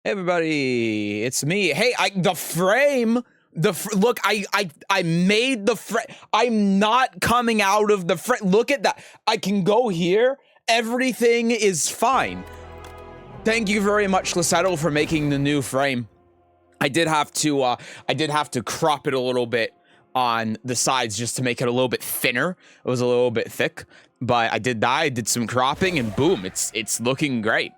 Hey everybody, it's me. Hey, the frame. Look, I made the frame. I'm not coming out of the frame. Look at that. I can go here. Everything is fine. Thank you very much, Lissetto, for making the new frame. I did have to crop it a little bit on the sides just to make it a little bit thinner. It was a little bit thick, but I did that. I did some cropping, and boom, it's looking great.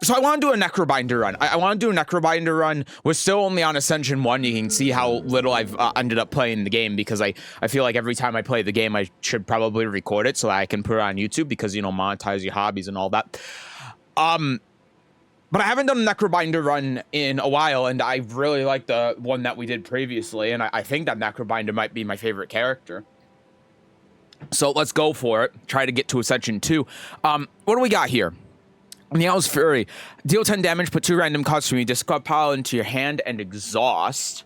So I want to do a Necrobinder run. I want to do a Necrobinder run. We're still only on Ascension 1. You can see how little I've ended up playing the game because I feel like every time I play the game, I should probably record it so that I can put it on YouTube because, you know, monetize your hobbies and all that. But I haven't done a Necrobinder run in a while, and I really like the one that we did previously, and I think that Necrobinder might be my favorite character. So let's go for it. Try to get to Ascension 2. What do we got here? Meow's Fury. Deal 10 damage, put 2 random cards from your discard pile into your hand and exhaust.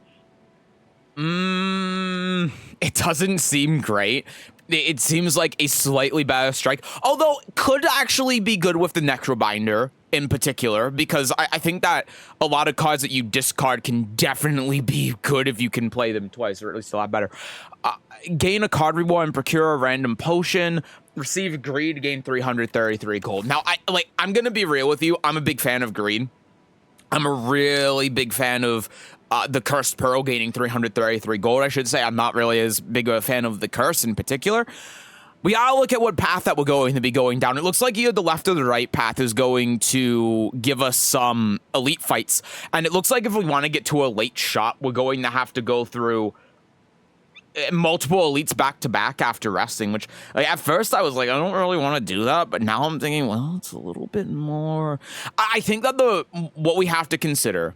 It doesn't seem great. It seems like a slightly better strike, although it could actually be good with the Necrobinder in particular, because I think that a lot of cards that you discard can definitely be good if you can play them twice, or at least a lot better. Gain a card reward and procure a random potion. Receive greed, gain 333 gold. Now, I'm gonna be real with you. I'm a big fan of greed. I'm a really big fan of the Cursed Pearl gaining 333 gold, I should say. I'm not really as big of a fan of the Curse in particular. We gotta look at what path that we're going to be going down. It looks like either the left or the right path is going to give us some elite fights. And it looks like if we want to get to a late shot, we're going to have to go through multiple elites back to back after resting, which at first I was like, I don't really want to do that, but now I'm thinking, well, it's a little bit more. I think that what we have to consider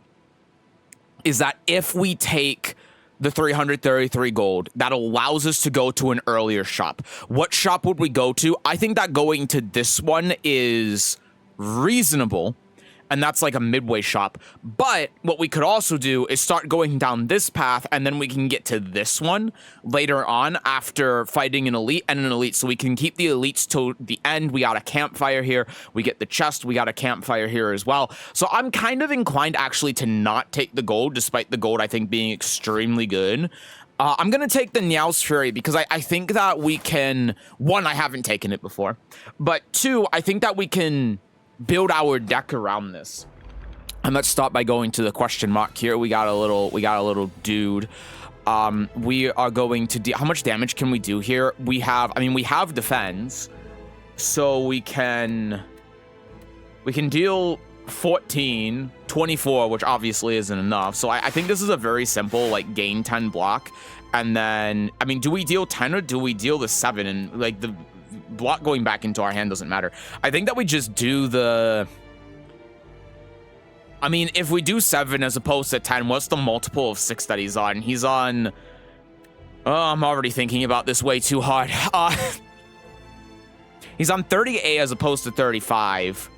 is that if we take the 333 gold, that allows us to go to an earlier shop. What shop would we go to? I think that going to this one is reasonable, and that's like a midway shop. But what we could also do is start going down this path, and then we can get to this one later on after fighting an elite and an elite. So we can keep the elites till the end. We got a campfire here. We get the chest. We got a campfire here as well. So I'm kind of inclined actually to not take the gold, despite the gold I think being extremely good. I'm going to take the Meow's Fury because I think that we can... One, I haven't taken it before. But two, I think that we can build our deck around this. And let's start by going to the question mark here. We got a little dude. We are going to how much damage can we do here? We have defense, so we can deal 14, 24, which obviously isn't enough. So I think this is a very simple, like, gain 10 block. And then, I mean, do we deal 10 or do we deal the 7? And like the block going back into our hand doesn't matter. I think that we just do the... I mean, if we do 7 as opposed to 10, what's the multiple of 6 that he's on? He's on... Oh, I'm already thinking about this way too hard. He's on 30A as opposed to 35.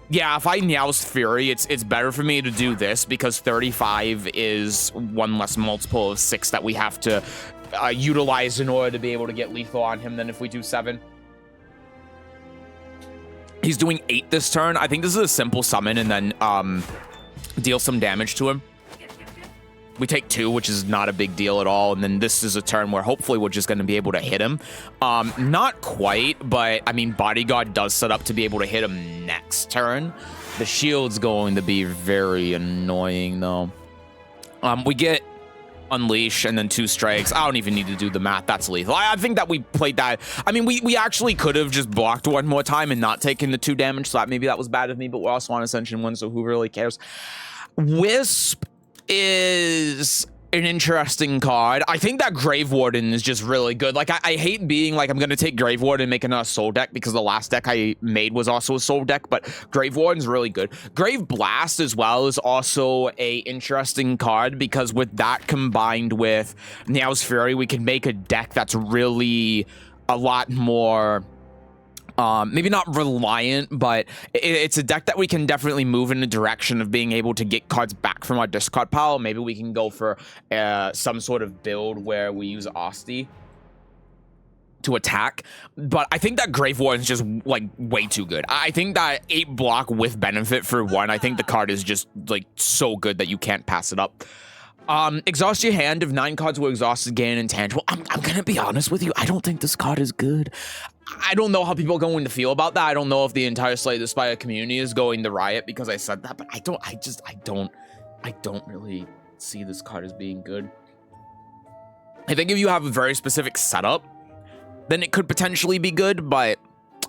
Yeah, if I Meow's Fury, it's better for me to do this because 35 is one less multiple of 6 that we have to utilize in order to be able to get lethal on him than if we do 7. He's doing 8 this turn. I think this is a simple summon and then deal some damage to him. We take 2, which is not a big deal at all. And then this is a turn where hopefully we're just going to be able to hit him. Not quite, but I mean, Bodyguard does set up to be able to hit him next turn. The shield's going to be very annoying though. We get Unleash and then 2 strikes. I don't even need to do the math. That's lethal. I think that we played that. I mean, we actually could have just blocked one more time and not taken the 2 damage. So maybe that was bad of me, but we're also on Ascension 1, so who really cares? Wisp is an interesting card. I think that Grave Warden is just really good. Like, I hate being like, I'm going to take Grave Warden and make another soul deck because the last deck I made was also a soul deck, but Grave Warden's really good. Grave Blast as well is also a interesting card because with that combined with Meow's Fury, we can make a deck that's really a lot more... maybe not reliant, but it's a deck that we can definitely move in the direction of being able to get cards back from our discard pile. Maybe we can go for some sort of build where we use Asti. to attack, but I think that Grave Warden is just like way too good. I think that 8 block with benefit for 1, I think the card is just like so good that you can't pass it up. Exhaust your hand. If 9 cards were exhausted, gain an intangible. I'm gonna be honest with you, I don't think this card is good. I don't know how people are going to feel about that. I don't know if the entire Slay the Spire community is going to riot because I said that, but I don't really see this card as being good. I think if you have a very specific setup, then it could potentially be good, but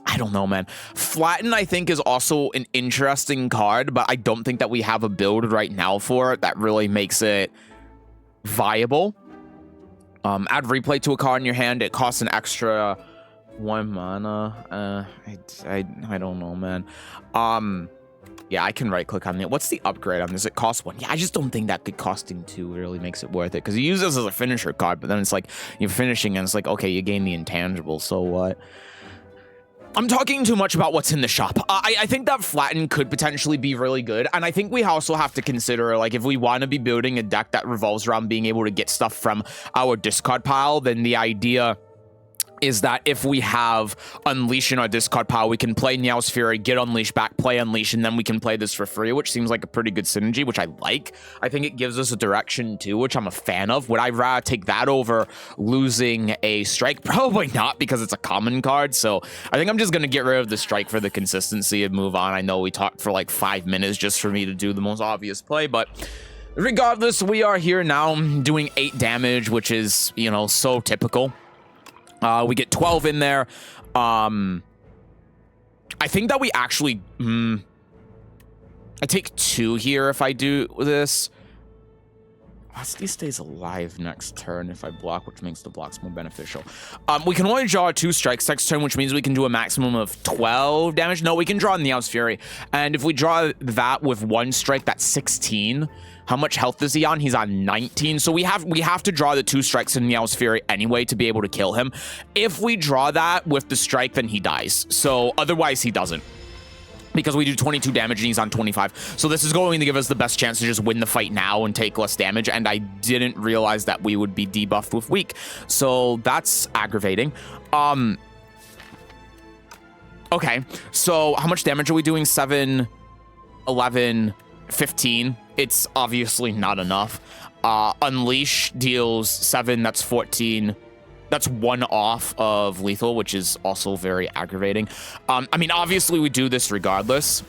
I don't know, man. Flatten, I think, is also an interesting card, but I don't think that we have a build right now for it that really makes it viable. Add replay to a card in your hand. It costs an extra 1 mana. I don't know, man. Yeah, I can right-click on it. What's the upgrade on this? It costs 1. Yeah, I just don't think that could costing 2 really makes it worth it. Because you use this as a finisher card, but then it's like, you're finishing and it's like, okay, you gain the intangible, so what? I'm talking too much about what's in the shop. I think that Flatten could potentially be really good. And I think we also have to consider, like, if we want to be building a deck that revolves around being able to get stuff from our discard pile, then the idea is that if we have Unleash in our discard pile, we can play Meow's Fury, get Unleash back, play Unleash, and then we can play this for free, which seems like a pretty good synergy, which I like. I think it gives us a direction too, which I'm a fan of. Would I rather take that over losing a Strike? Probably not, because it's a common card, so I think I'm just going to get rid of the Strike for the consistency and move on. I know we talked for like 5 minutes just for me to do the most obvious play, but regardless, we are here now doing 8 damage, which is, you know, so typical. We get 12 in there. I think that we actually... I take 2 here if I do this. He stays alive next turn if I block, which makes the blocks more beneficial. We can only draw 2 strikes next turn, which means we can do a maximum of 12 damage. No, we can draw Meow's Fury. And if we draw that with 1 strike, that's 16. How much health is he on? He's on 19. So we have to draw the 2 strikes in Meow's Fury anyway to be able to kill him. If we draw that with the strike, then he dies. So otherwise, he doesn't, because we do 22 damage and he's on 25. So this is going to give us the best chance to just win the fight now and take less damage. And I didn't realize that we would be debuffed with weak. So that's aggravating. Okay, so how much damage are we doing? 7, 11, 15. It's obviously not enough. Unleash deals 7, that's 14. That's 1 off of lethal, which is also very aggravating. I mean, obviously we do this regardless.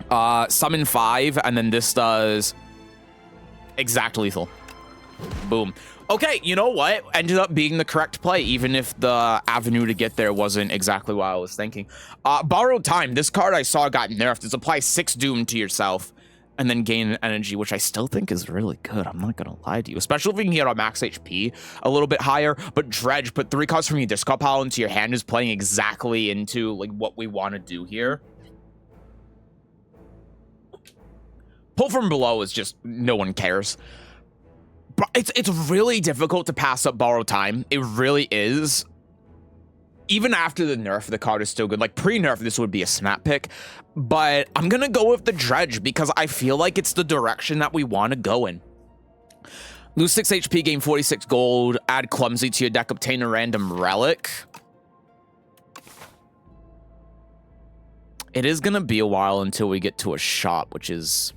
Summon 5, and then this does exact lethal. Boom. Okay, you know what? Ended up being the correct play, even if the avenue to get there wasn't exactly what I was thinking. Borrowed Time. This card I saw got nerfed. It's apply 6 Doom to yourself and then gain an energy, which I still think is really good. I'm not gonna lie to you, especially if we can get our max HP a little bit higher. But Dredge, put 3 cards from your discard pile into your hand, is playing exactly into like what we want to do here. Pull from below is just, no one cares. But it's really difficult to pass up Borrowed Time. It really is. Even after the nerf, the card is still good. Like, pre-nerf, this would be a snap pick. But I'm going to go with the Dredge because I feel like it's the direction that we want to go in. Lose 6 HP, gain 46 gold, add Clumsy to your deck, obtain a random relic. It is going to be a while until we get to a shop, which is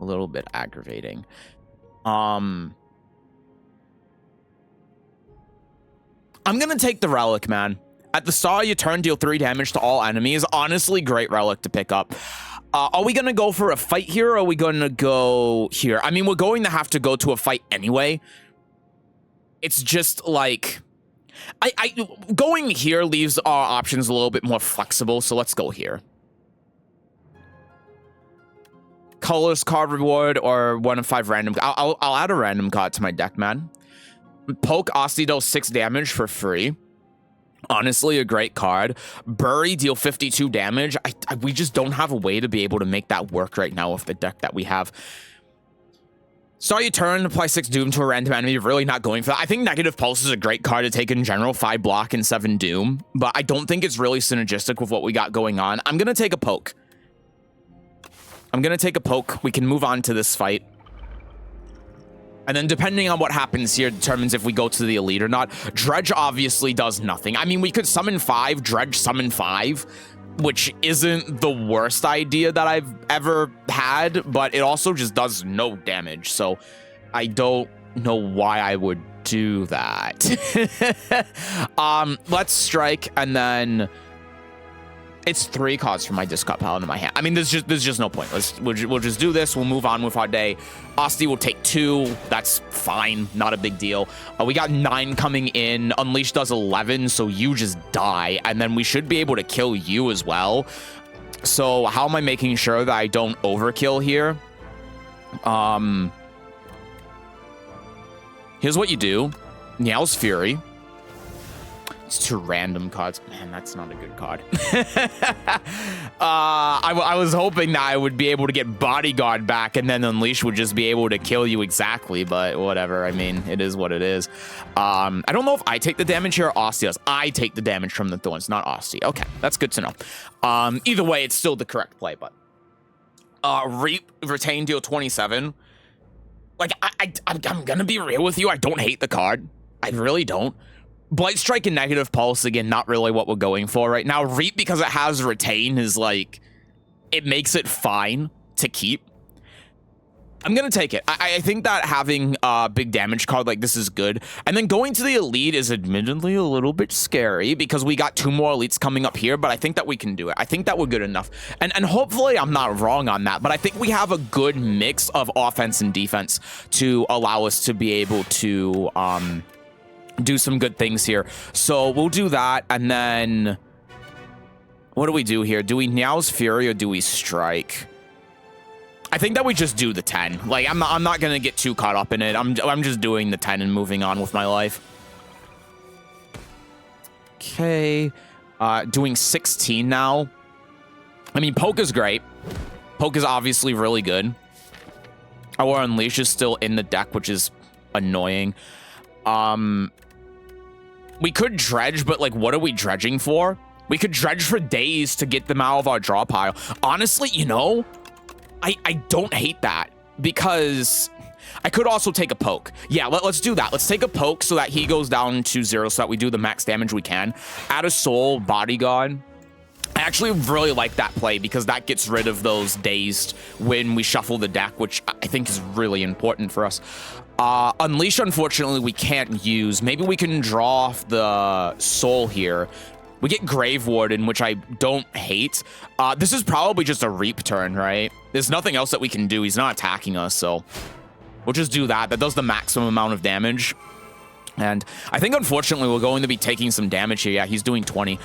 a little bit aggravating. I'm gonna take the relic, man. At the start of your turn, deal 3 damage to all enemies. Honestly, great relic to pick up. Are we gonna go for a fight here, or are we gonna go here? I mean, we're going to have to go to a fight anyway. It's just like... going here leaves our options a little bit more flexible, so let's go here. Colorless card reward or 1 of 5 random. I'll add a random card to my deck, man. Poke Osti deals 6 damage for free. Honestly, a great card. Bury, deal 52 damage. We just don't have a way to be able to make that work right now with the deck that we have. Start your turn, apply 6 Doom to a random enemy. You're really not going for that. I think Negative Pulse is a great card to take in general. 5 block and 7 Doom. But I don't think it's really synergistic with what we got going on. I'm going to take a poke. We can move on to this fight. And then depending on what happens here determines if we go to the elite or not. Dredge obviously does nothing. I mean, we could summon 5, Dredge summon 5, which isn't the worst idea that I've ever had, but it also just does no damage. So I don't know why I would do that. Let's strike, and then it's 3 cards from my discard pile into my hand. I mean, there's just no point. We'll just do this. We'll move on with our day. Asti will take 2. That's fine. Not a big deal. We got 9 coming in. Unleash does 11, so you just die. And then we should be able to kill you as well. So how am I making sure that I don't overkill here? Here's what you do. Niao's Fury. It's 2 random cards. Man, that's not a good card. I was hoping that I would be able to get Bodyguard back and then Unleash would just be able to kill you exactly, but whatever. I mean, it is what it is. I don't know if I take the damage here or Asti does. I take the damage from the Thorns, not Asti. Okay, that's good to know. Either way, it's still the correct play, but... Reap, Retain, deal 27. Like, I'm gonna be real with you. I don't hate the card. I really don't. Blight Strike and Negative Pulse, again, not really what we're going for right now. Reap, because it has Retain, is like, it makes it fine to keep. I'm going to take it. I think that having a big damage card like this is good. And then going to the Elite is admittedly a little bit scary because we got 2 more Elites coming up here, but I think that we can do it. I think that we're good enough. And hopefully I'm not wrong on that, but I think we have a good mix of offense and defense to allow us to be able to... do some good things here. So we'll do that, and then what do we do here? Do we Niao's Fury or do we strike? I think that we just do the 10. Like, I'm not gonna get too caught up in it. I'm just doing the 10 and moving on with my life. Okay, doing 16 now. I mean, Poke is great. Poke is obviously really good. Our Unleash is still in the deck, which is annoying. We could dredge, but like, what are we dredging for? We could dredge for days to get them out of our draw pile. Honestly, you know, I don't hate that because I could also take a poke. Yeah, let's do that. Let's take a poke so that he goes down to 0 so that we do the max damage we can. Add a soul, bodyguard. I actually really like that play because that gets rid of those dazed when we shuffle the deck, which I think is really important for us. Unleash, unfortunately, we can't use. Maybe we can draw off the soul here. We get Grave Warden, which I don't hate. This is probably just a Reap turn, right? There's nothing else that we can do. He's not attacking us, so we'll just do that. That does the maximum amount of damage. And I think, unfortunately, we're going to be taking some damage here. Yeah, he's doing 20.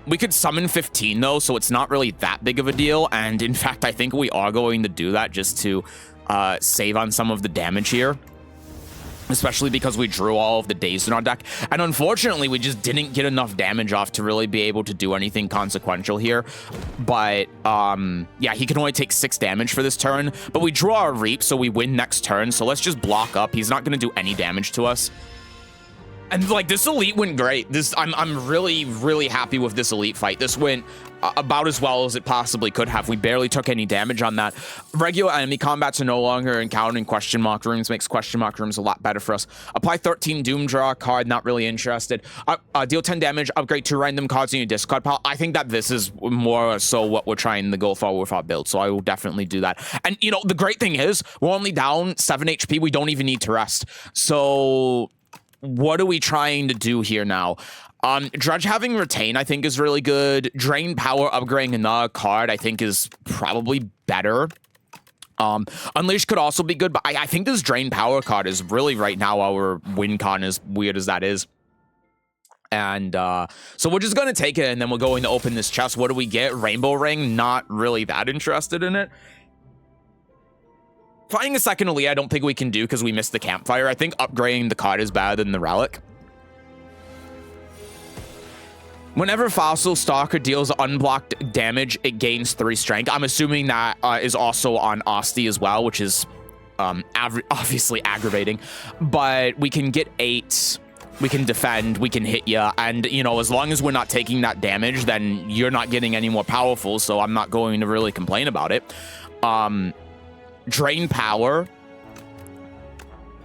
We could summon 15, though, so it's not really that big of a deal. And, in fact, I think we are going to do that just to save on some of the damage here. Especially because we drew all of the dazed in our deck. And, unfortunately, we just didn't get enough damage off to really be able to do anything consequential here. But, yeah, he can only take 6 damage for this turn. But we draw a Reap, so we win next turn. So let's just block up. He's not going to do any damage to us. And, like, this Elite went great. I'm really, really happy with this Elite fight. This went about as well as it possibly could have. We barely took any damage on that. Regular enemy combats are no longer encountering question mark rooms. Makes question mark rooms a lot better for us. Apply 13 Doom, draw a card. Not really interested. Deal 10 damage. Upgrade 2 random cards in your discard pile. I think that this is more so what we're trying to go for with our build. So I will definitely do that. And, you know, the great thing is we're only down 7 HP. We don't even need to rest. So... what are we trying to do here now? Dredge having Retain, I think, is really good. Drain Power, upgrading another card, I think, is probably better. Unleash could also be good, but I think this Drain Power card is really, right now, our win con, as weird as that is. And so we're just going to take it, and then we're going to open this chest. What do we get? Rainbow Ring, not really that interested in it. Finding a second Elite, I don't think we can do because we missed the campfire. I think upgrading the card is better than the relic. Whenever Fossil Stalker deals unblocked damage, it gains 3 strength. I'm assuming that is also on Asti as well, which is obviously aggravating. But we can get 8. We can defend, we can hit you, and, you know, as long as we're not taking that damage, then you're not getting any more powerful, so I'm not going to really complain about it. Drain Power.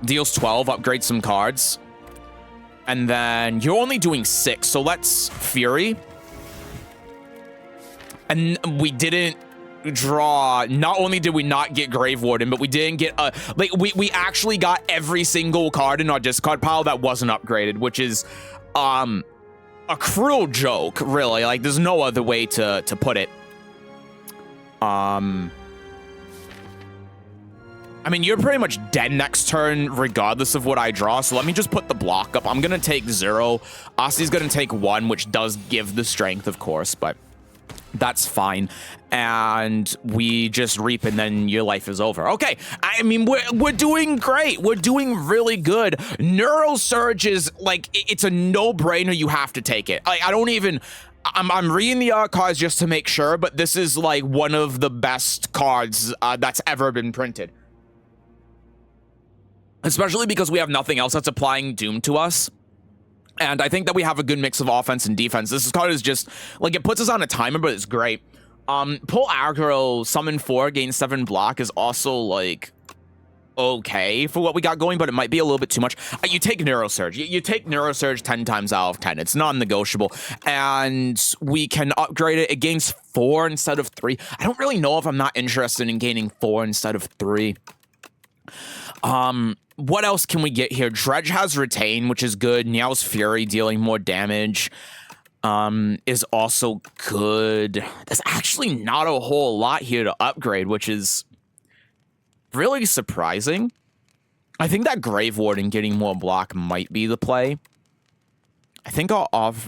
Deals 12, upgrade some cards. And then you're only doing 6, so let's Fury. And we didn't draw, not only did we not get Grave Warden, but we didn't get like we actually got every single card in our discard pile that wasn't upgraded, which is a cruel joke, really. Like, there's no other way to put it. I mean, you're pretty much dead next turn regardless of what I draw, so let me just put the block up. I'm gonna take 0. Ossi's gonna take 1, which does give the strength, of course, but that's fine. And we just reap, and then your life is over. Okay, I mean, we're doing great. We're doing really good. Neural Surge is, like, it's a no-brainer. You have to take it. I don't even... I'm reading the art cards just to make sure, but this is, like, one of the best cards that's ever been printed. Especially because we have nothing else that's applying Doom to us. And I think that we have a good mix of offense and defense. This card is just, like, it puts us on a timer, but it's great. Pull aggro, summon 4, gain 7 block is also, like, okay for what we got going, but it might be a little bit too much. You take Neurosurge. You take Neurosurge 10 times out of 10. It's non-negotiable. And we can upgrade it. It gains 4 instead of 3. I don't really know if I'm not interested in gaining 4 instead of 3. What else can we get here? Dredge has Retain, which is good. Niao's Fury, dealing more damage, is also good. There's actually not a whole lot here to upgrade, which is really surprising. I think that Grave Warden getting more block might be the play. I think our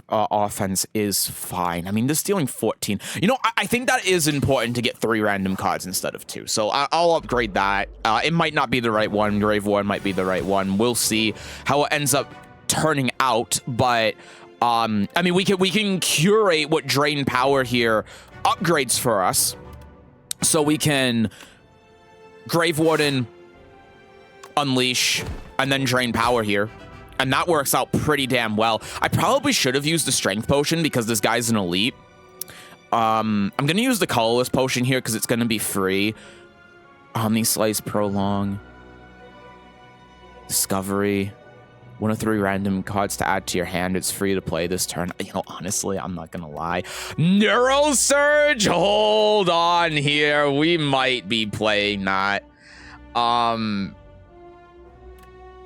offense is fine. I mean, this dealing 14. You know, I think that is important to get 3 random cards instead of 2. So I'll upgrade that. It might not be the right one. Grave Warden might be the right one. We'll see how it ends up turning out. But, I mean, we can curate what Drain Power here upgrades for us. So we can Grave Warden, Unleash, and then Drain Power here. And that works out pretty damn well. I probably should have used the Strength Potion because this guy's an elite. I'm going to use the Colorless Potion here because it's going to be free. Omni Slice, Prolong, Discovery. 1 of 3 random cards to add to your hand. It's free to play this turn. You know, honestly, I'm not going to lie. Neural Surge, hold on here. We might be playing that.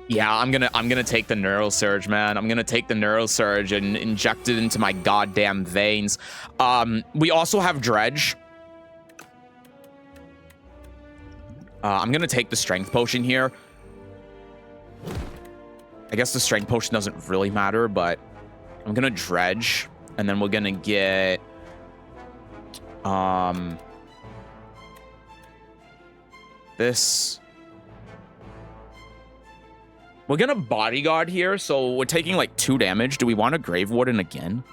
Yeah, I'm gonna take the Neural Surge, man. I'm gonna take the Neural Surge and inject it into my goddamn veins. We also have Dredge. I'm gonna take the Strength Potion here. I guess the Strength Potion doesn't really matter, but I'm gonna Dredge, and then we're gonna get this. We're gonna Bodyguard here, so we're taking like 2 damage. Do we want a Grave Warden again?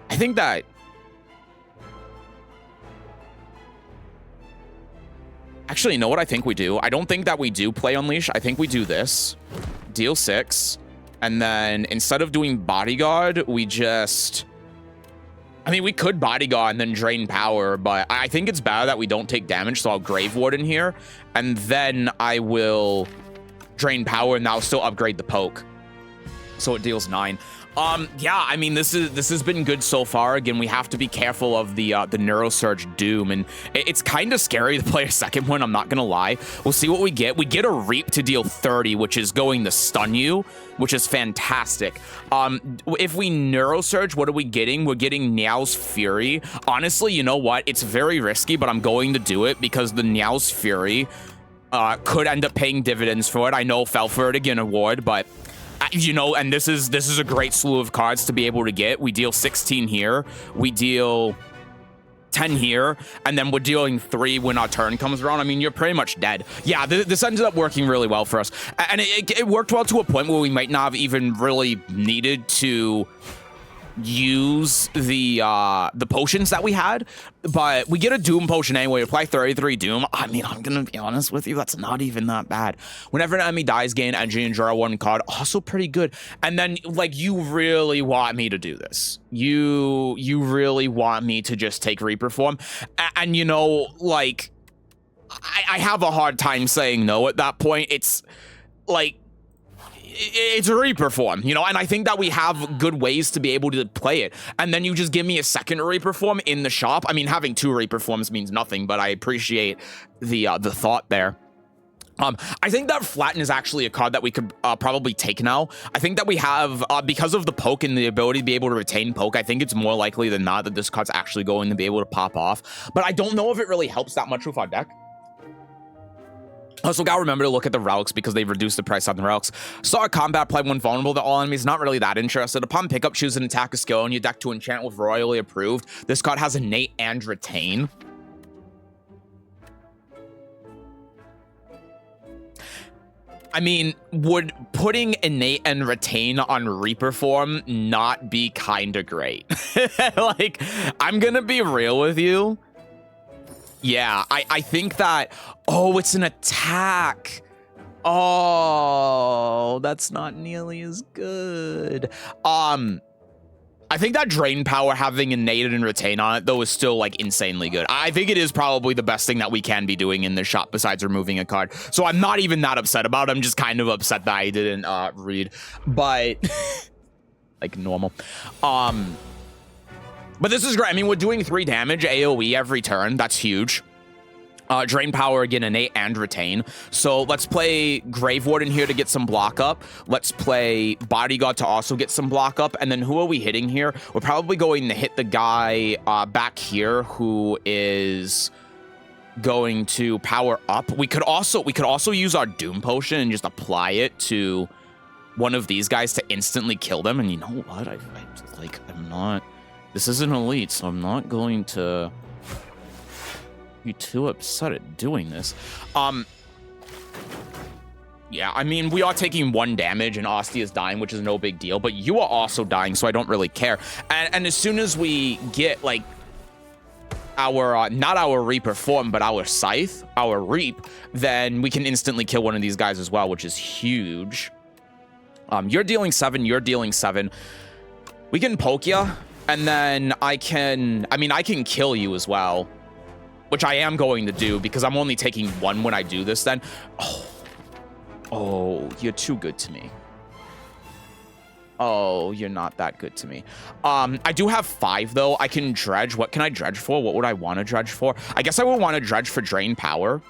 I think that... Actually, you know what I think we do? I don't think that we do play Unleash. I think we do this. Deal 6. And then instead of doing Bodyguard, we just... I mean, we could Bodyguard and then Drain Power, but I think it's better that we don't take damage, so I'll Grave Warden here. And then I will Drain Power, and I'll still upgrade the Poke. So it deals 9. Yeah, I mean, this has been good so far. Again, we have to be careful of the Neurosurge Doom, and it's kind of scary to play a second one, I'm not gonna lie. We'll see what we get. We get a Reap to deal 30, which is going to stun you, which is fantastic. If we Neurosurge, what are we getting? We're getting Niao's Fury. Honestly, you know what? It's very risky, but I'm going to do it because the Niao's Fury could end up paying dividends for it. I know fell for it again award, but... you know, and this is a great slew of cards to be able to get. We deal 16 here. We deal 10 here. And then we're dealing 3 when our turn comes around. I mean, you're pretty much dead. Yeah, this ended up working really well for us. And it worked well to a point where we might not have even really needed to use the potions that we had, but we get a Doom potion anyway. Apply 33 Doom. I mean, I'm gonna be honest with you, that's not even that bad. Whenever an enemy dies, gain energy and draw 1 card. Also pretty good. And then, like, you really want me to do this. You really want me to just take Reaper form. And you know, like, I have a hard time saying no at that point. It's like, it's a Reaper form, you know, and I think that we have good ways to be able to play it. And then you just give me a second Reaper form in the shop. I mean, having 2 Reaper forms means nothing, but I appreciate the thought there. I think that Flatten is actually a card that we could probably take now. I think that we have, because of the poke and the ability to be able to retain poke, I think it's more likely than not that this card's actually going to be able to pop off. But I don't know if it really helps that much with our deck. Also, gotta remember to look at the relics because they've reduced the price on the relics. Start combat, play when vulnerable to all enemies, not really that interested. Upon pickup, choose an attack or skill in your deck to enchant with royally approved. This card has innate and retain. I mean, would putting innate and retain on Reaper form not be kinda great? Like, I'm gonna be real with you. Yeah, I think that, oh, it's an attack. Oh, that's not nearly as good. I think that drain power having innate and retain on it, though, is still, like, insanely good. I think it is probably the best thing that we can be doing in this shop besides removing a card. So I'm not even that upset about it. I'm just kind of upset that I didn't read. But, like, normal. But this is great. I mean, we're doing 3 damage AoE every turn. That's huge. Drain power, again, innate and retain. So let's play Grave Warden here to get some block up. Let's play Bodyguard to also get some block up. And then who are we hitting here? We're probably going to hit the guy back here who is going to power up. We could also use our Doom Potion and just apply it to one of these guys to instantly kill them. And you know what? I'm not... This is an elite, so I'm not going to be too upset at doing this. Yeah, I mean, we are taking 1 damage and Ostia is dying, which is no big deal, but you are also dying, so I don't really care. And as soon as we get, like, our, not our Reaper form, but our Scythe, our Reap, then we can instantly kill one of these guys as well, which is huge. You're dealing 7, you're dealing 7. We can poke ya. And then I can kill you as well, which I am going to do because I'm only taking 1 when I do this then. Oh, you're too good to me. Oh, you're not that good to me. I do have 5 though. I can dredge. What can I dredge for? What would I want to dredge for? I guess I would want to dredge for drain power.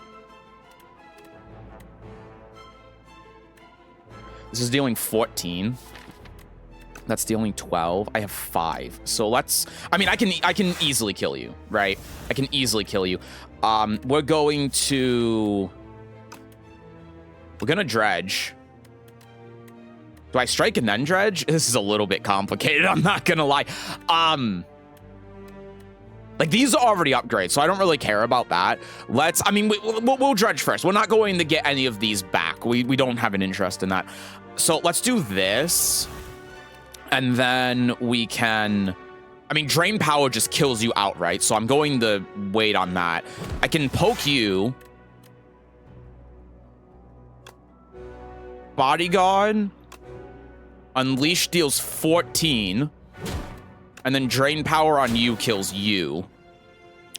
This is dealing 14. That's dealing 12. I have 5. So let's... I mean, I can easily kill you, right? I can easily kill you. We're going to... We're going to dredge. Do I strike and then dredge? This is a little bit complicated. I'm not going to lie. Like, these are already upgrades, so I don't really care about that. Let's... I mean, we'll dredge first. We're not going to get any of these back. We don't have an interest in that. So let's do this. And then we can... I mean, drain power just kills you outright, so I'm going to wait on that. I can poke you. Bodyguard. Unleash deals 14. And then drain power on you kills you.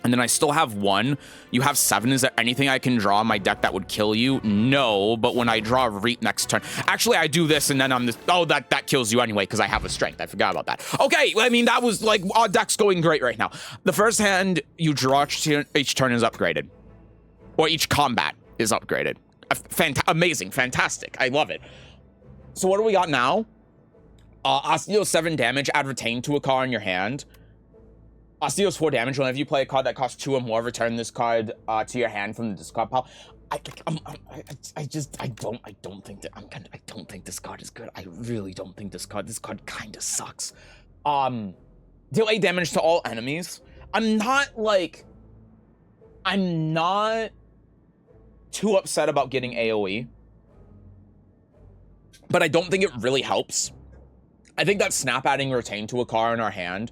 And then I still have 1. You have 7. Is there anything I can draw in my deck that would kill you? No, but when I draw a Reap next turn... Actually, I do this, and then I'm this... Oh, that kills you anyway, because I have a strength. I forgot about that. Okay, I mean, that was, like, our deck's going great right now. The first hand you draw each turn is upgraded. Or each combat is upgraded. Amazing, fantastic. I love it. So what do we got now? Osteo 7 damage, add retain to a card in your hand. Osteo's 4 damage. Whenever you play a card that costs 2 or more, return this card to your hand from the discard pile. I don't think this card is good. I really don't think this card kind of sucks. Deal 8 damage to all enemies. I'm not too upset about getting AoE, but I don't think it really helps. I think that snap adding retain to a card in our hand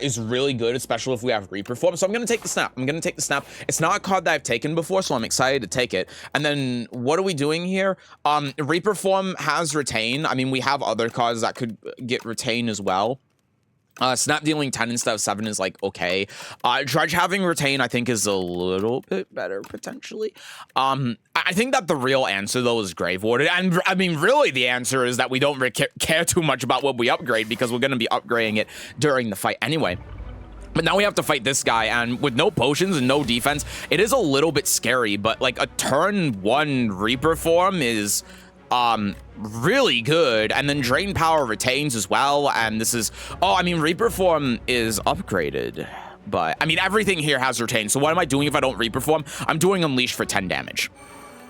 is really good, especially if we have Reaper form. So I'm going to take the snap. It's not a card that I've taken before, so I'm excited to take it. And then what are we doing here? Reaper form has retain. I mean, we have other cards that could get retain as well. Snap dealing 10 instead of 7 is like okay. Dredge having retain I think is a little bit better potentially. I think that the real answer though is Grave Warden, and I mean really the answer is that we don't care too much about what we upgrade because we're gonna be upgrading it during the fight anyway. But now we have to fight this guy, and with no potions and no defense, it is a little bit scary, but like a turn 1 Reaper form is really good, and then Drain Power retains as well, and this is, oh, I mean, Reaper form is upgraded, but I mean, everything here has retained, so what am I doing if I don't Reaper form? I'm doing Unleash for 10 damage.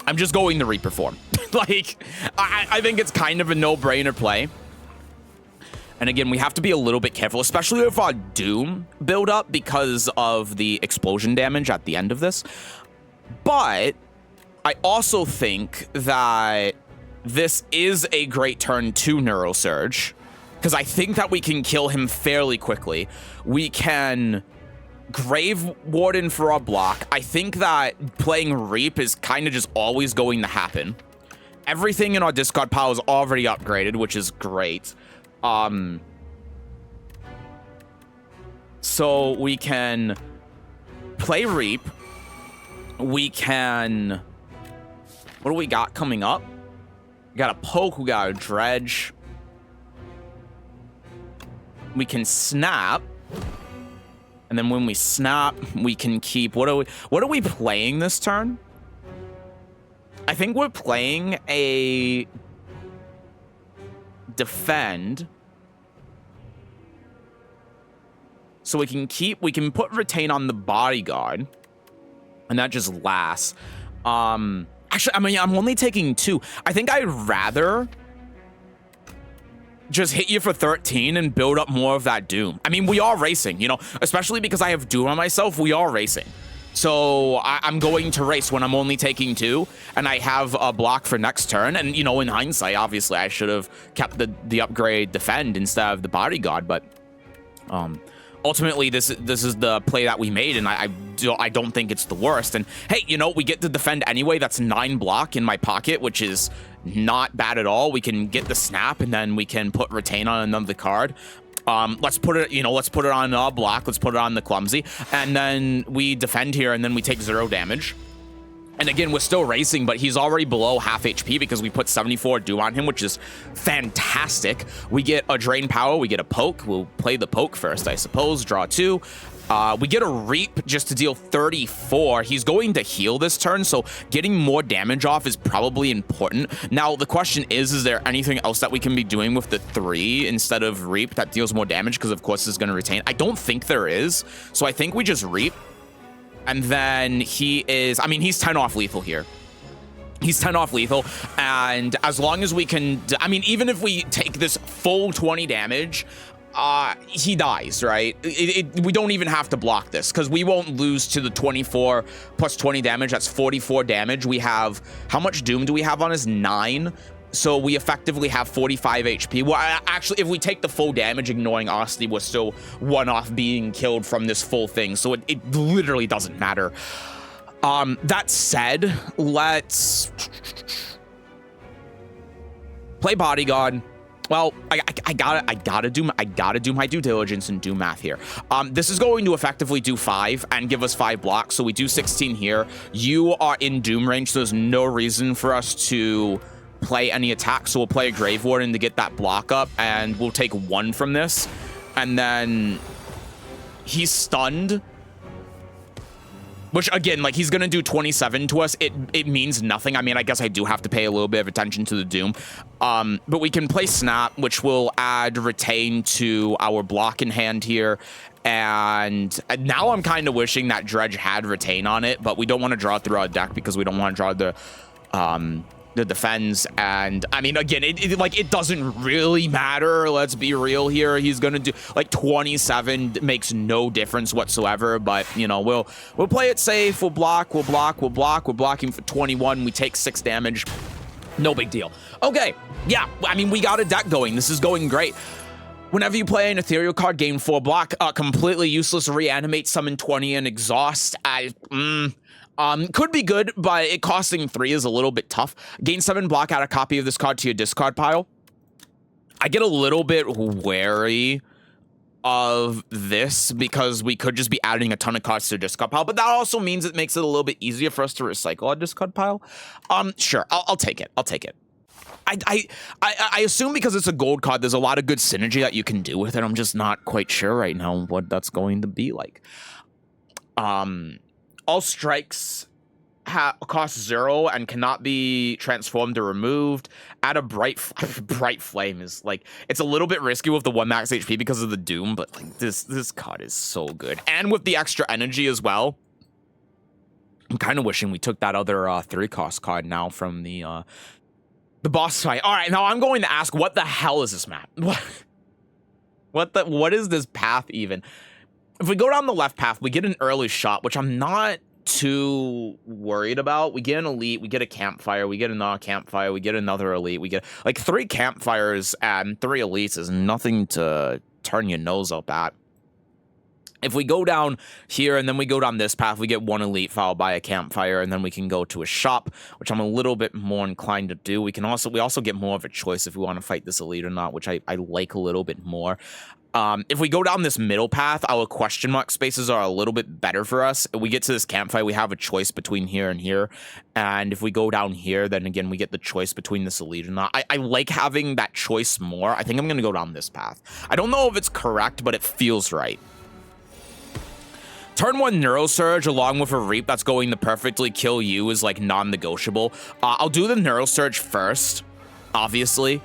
I'm just going to Reaper form. Like, I think it's kind of a no-brainer play. And again, we have to be a little bit careful, especially with our Doom build up because of the explosion damage at the end of this. But I also think that this is a great turn to Neurosurge because I think that we can kill him fairly quickly. We can Grave Warden for our block. I think that playing Reap is kind of just always going to happen. Everything in our discard pile is already upgraded, which is great. So we can play Reap. We can, what do we got coming up? We got a Poke, we got a Dredge. We can Snap. And then when we Snap, we can keep, what are we playing this turn? I think we're playing a Defend. So we can put Retain on the Bodyguard. And that just lasts. Actually, I mean, I'm only taking 2. I think I'd rather just hit you for 13 and build up more of that Doom. I mean, we are racing, you know, especially because I have Doom on myself, we are racing. So I'm going to race when I'm only taking 2, and I have a block for next turn. And, you know, in hindsight, obviously, I should have kept the upgrade Defend instead of the Bodyguard, but ultimately, this is the play that we made, and I don't think it's the worst. And hey, you know, we get to Defend anyway. That's 9 block in my pocket, which is not bad at all. We can get the Snap, and then we can put Retain on another card. Let's put it, you know, let's put it on a block. Let's put it on the Clumsy, and then we Defend here, and then we take 0 damage. And again, we're still racing, but he's already below half HP because we put 74 Doom on him, which is fantastic. We get a Drain Power, we get a Poke. We'll play the Poke first, I suppose. Draw 2. We get a Reap just to deal 34. He's going to heal this turn, so getting more damage off is probably important. Now, the question is there anything else that we can be doing with the 3 instead of Reap that deals more damage? Because, of course, it's going to retain. I don't think there is, so I think we just Reap. And then he is, I mean, he's 10 off lethal here. He's 10 off lethal, and as long as we can, I mean, even if we take this full 20 damage, he dies, right? We don't even have to block this, because we won't lose to the 24 plus 20 damage. That's 44 damage. We have, how much Doom do we have on us? 9. So we effectively have 45 HP. Well, actually, if we take the full damage, ignoring Osti, we're still 1 off being killed from this full thing. So it literally doesn't matter. That said, let's play Bodyguard. Well, I gotta do my due diligence and do math here. This is going to effectively do 5 and give us 5 blocks. So we do 16 here. You are in Doom range, so there's no reason for us to play any attack, so we'll play a Grave Warden to get that block up, and we'll take 1 from this, and then he's stunned, which again, like, he's gonna do 27 to us. It means nothing. I mean, I guess I do have to pay a little bit of attention to the Doom, but we can play Snap, which will add Retain to our block in hand here. And now I'm kind of wishing that Dredge had Retain on it, but we don't want to draw it through our deck because we don't want to draw the Defends. And I mean, again, it doesn't really matter. Let's be real here. He's gonna do like 27, makes no difference whatsoever. But you know, we'll play it safe. We're blocking for 21. We take 6 damage. No big deal. Okay, yeah. I mean, we got a deck going. This is going great. Whenever you play an ethereal card, gain 4 block. Completely useless. Reanimate, summon 20, and exhaust. Could be good, but it costing 3 is a little bit tough. Gain 7 block, add a copy of this card to your discard pile. I get a little bit wary of this because we could just be adding a ton of cards to the discard pile, but that also means it makes it a little bit easier for us to recycle our discard pile. Sure, I'll take it. I'll take it. I assume because it's a gold card, there's a lot of good synergy that you can do with it. I'm just not quite sure right now what that's going to be like. All strikes cost 0 and cannot be transformed or removed. Add a bright flame is like, it's a little bit risky with the 1 max HP because of the doom, but like this card is so good, and with the extra energy as well. I'm kind of wishing we took that other 3 cost card now from the boss fight. All right, now I'm going to ask, what the hell is this map? What is this path even? If we go down the left path, we get an early shot, which I'm not too worried about. We get an elite, we get a campfire, we get another campfire, we get another elite, we get like 3 campfires and 3 elites is nothing to turn your nose up at. If we go down here and then we go down this path, we get 1 elite followed by a campfire, and then we can go to a shop, which I'm a little bit more inclined to do. We also get more of a choice if we want to fight this elite or not, which I like a little bit more. If we go down this middle path, our question mark spaces are a little bit better for us. If we get to this campfire, we have a choice between here and here. And if we go down here, then again, we get the choice between this elite or not. I like having that choice more. I think I'm going to go down this path. I don't know if it's correct, but it feels right. Turn 1 Neurosurge along with a Reap that's going to perfectly kill you is like non-negotiable. I'll do the Neurosurge first, obviously.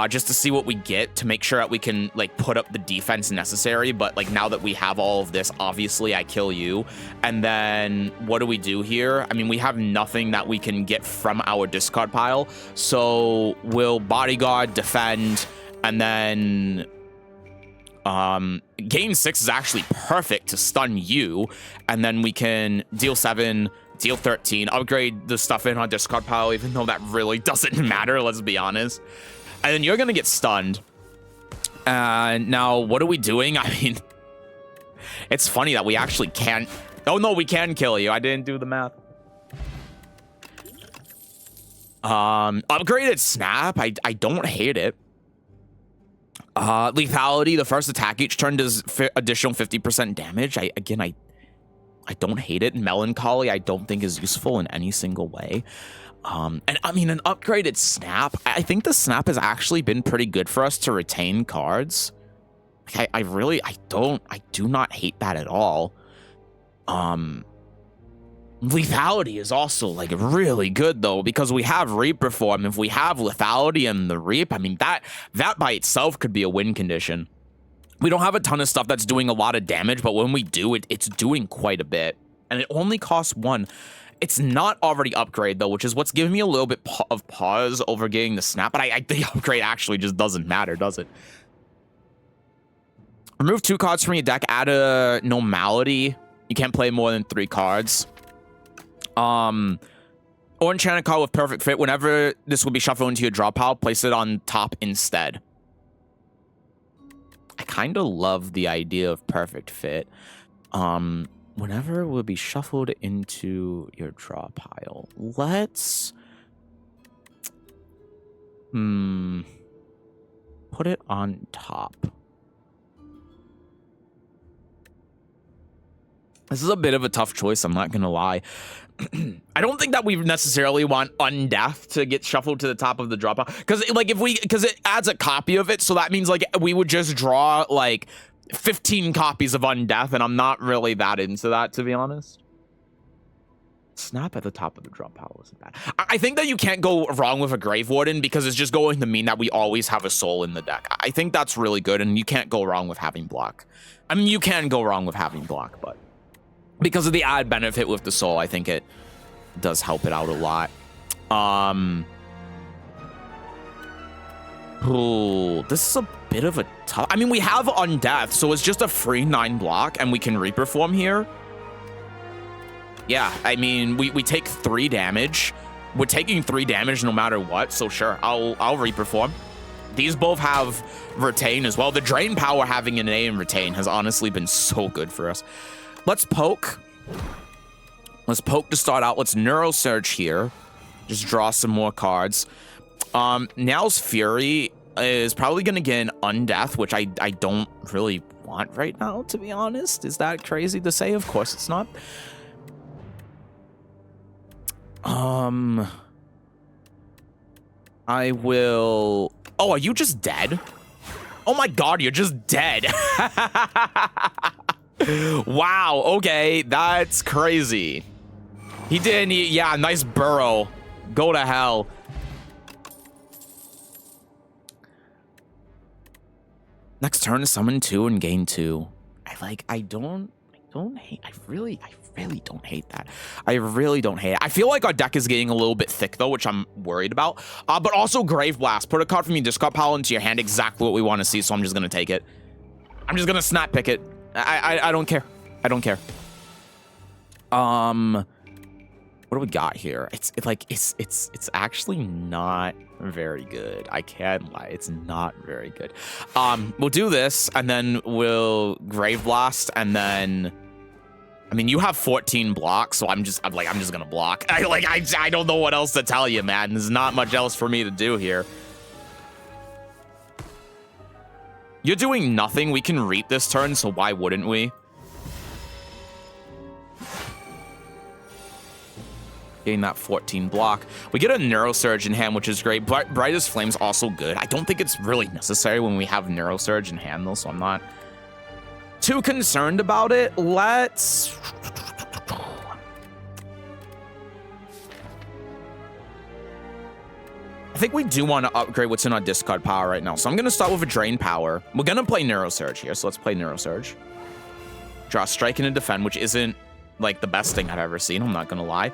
Just to see what we get, to make sure that we can like put up the defense necessary. But like now that we have all of this, obviously I kill you. And then what do we do here? I mean, we have nothing that we can get from our discard pile. So we'll bodyguard, defend, and then gain 6 is actually perfect to stun you. And then we can deal 7, deal 13, upgrade the stuff in our discard pile, even though that really doesn't matter, let's be honest. And then you're going to get stunned. And now, what are we doing? I mean, it's funny that we actually can't... Oh, no, we can kill you. I didn't do the math. Upgraded Snap. I don't hate it. Lethality. The first attack each turn does additional 50% damage. I don't hate it. Melancholy, I don't think is useful in any single way. And I mean, an upgraded Snap, I think the Snap has actually been pretty good for us to retain cards. Like, I do not hate that at all. Lethality is also like really good though, because we have Reap Reform. If we have Lethality and the Reap, I mean, that by itself could be a win condition. We don't have a ton of stuff that's doing a lot of damage, but when we do, it's doing quite a bit. And it only costs 1. It's not already upgrade though, which is what's giving me a little bit of pause over getting the Snap, but the upgrade actually just doesn't matter, does it? Remove 2 cards from your deck, add a Normality. You can't play more than 3 cards. Or enchanted card with Perfect Fit. Whenever this will be shuffled into your draw pile, place it on top instead. I kind of love the idea of Perfect Fit. Whenever it will be shuffled into your draw pile. Let's... put it on top. This is a bit of a tough choice, I'm not gonna lie. I don't think that we necessarily want Undeath to get shuffled to the top of the draw pile. Because like because it adds a copy of it, so that means like we would just draw like 15 copies of Undeath, and I'm not really that into that, to be honest. Snap at the top of the draw pile isn't bad. I think that you can't go wrong with a Grave Warden because it's just going to mean that we always have a soul in the deck. I think that's really good, and you can't go wrong with having block. I mean, you can go wrong with having block, but because of the added benefit with the soul, I think it does help it out a lot. Ooh, this is a bit of a tough... I mean, we have Undeath, so it's just a free 9 block, and we can Reap Reform here. Yeah, I mean, we take 3 damage. We're taking 3 damage no matter what, so sure, I'll Reap Reform. These both have Retain as well. The Drain Power having an A in Retain has honestly been so good for us. Let's poke. Let's poke to start out. Let's Neurosurge here. Just draw some more cards. Now's Fury is probably going to get an Undeath, which I don't really want right now, to be honest. Is that crazy to say? Of course it's not. I will... Oh, are you just dead? Oh my god, you're just dead. Wow, okay, that's crazy. He did, yeah, nice burrow. Go to hell. Next turn, summon 2 and gain 2. I don't hate, I really don't hate that. I really don't hate it. I feel like our deck is getting a little bit thick though, which I'm worried about. But also Grave Blast. Put a card from your discard pile into your hand, exactly what we want to see, so I'm just gonna take it. I'm just gonna snap pick it. I don't care. I don't care. What do we got here? It's actually not very good. I can't lie. It's not very good. We'll do this and then we'll Grave Blast and then I mean you have 14 blocks, so I'm just gonna block. I don't know what else to tell you, man. There's not much else for me to do here. You're doing nothing. We can reap this turn, so why wouldn't we? Getting that 14 block. We get a Neurosurge in hand, which is great. Brightest Flame's also good. I don't think it's really necessary when we have Neurosurge in hand, though, so I'm not too concerned about it. Let's... I think we do want to upgrade what's in our discard power right now, so I'm going to start with a Drain Power. We're going to play Neurosurge here, so let's play Neurosurge. Draw Strike and a Defend, which isn't like the best thing I've ever seen, I'm not gonna lie.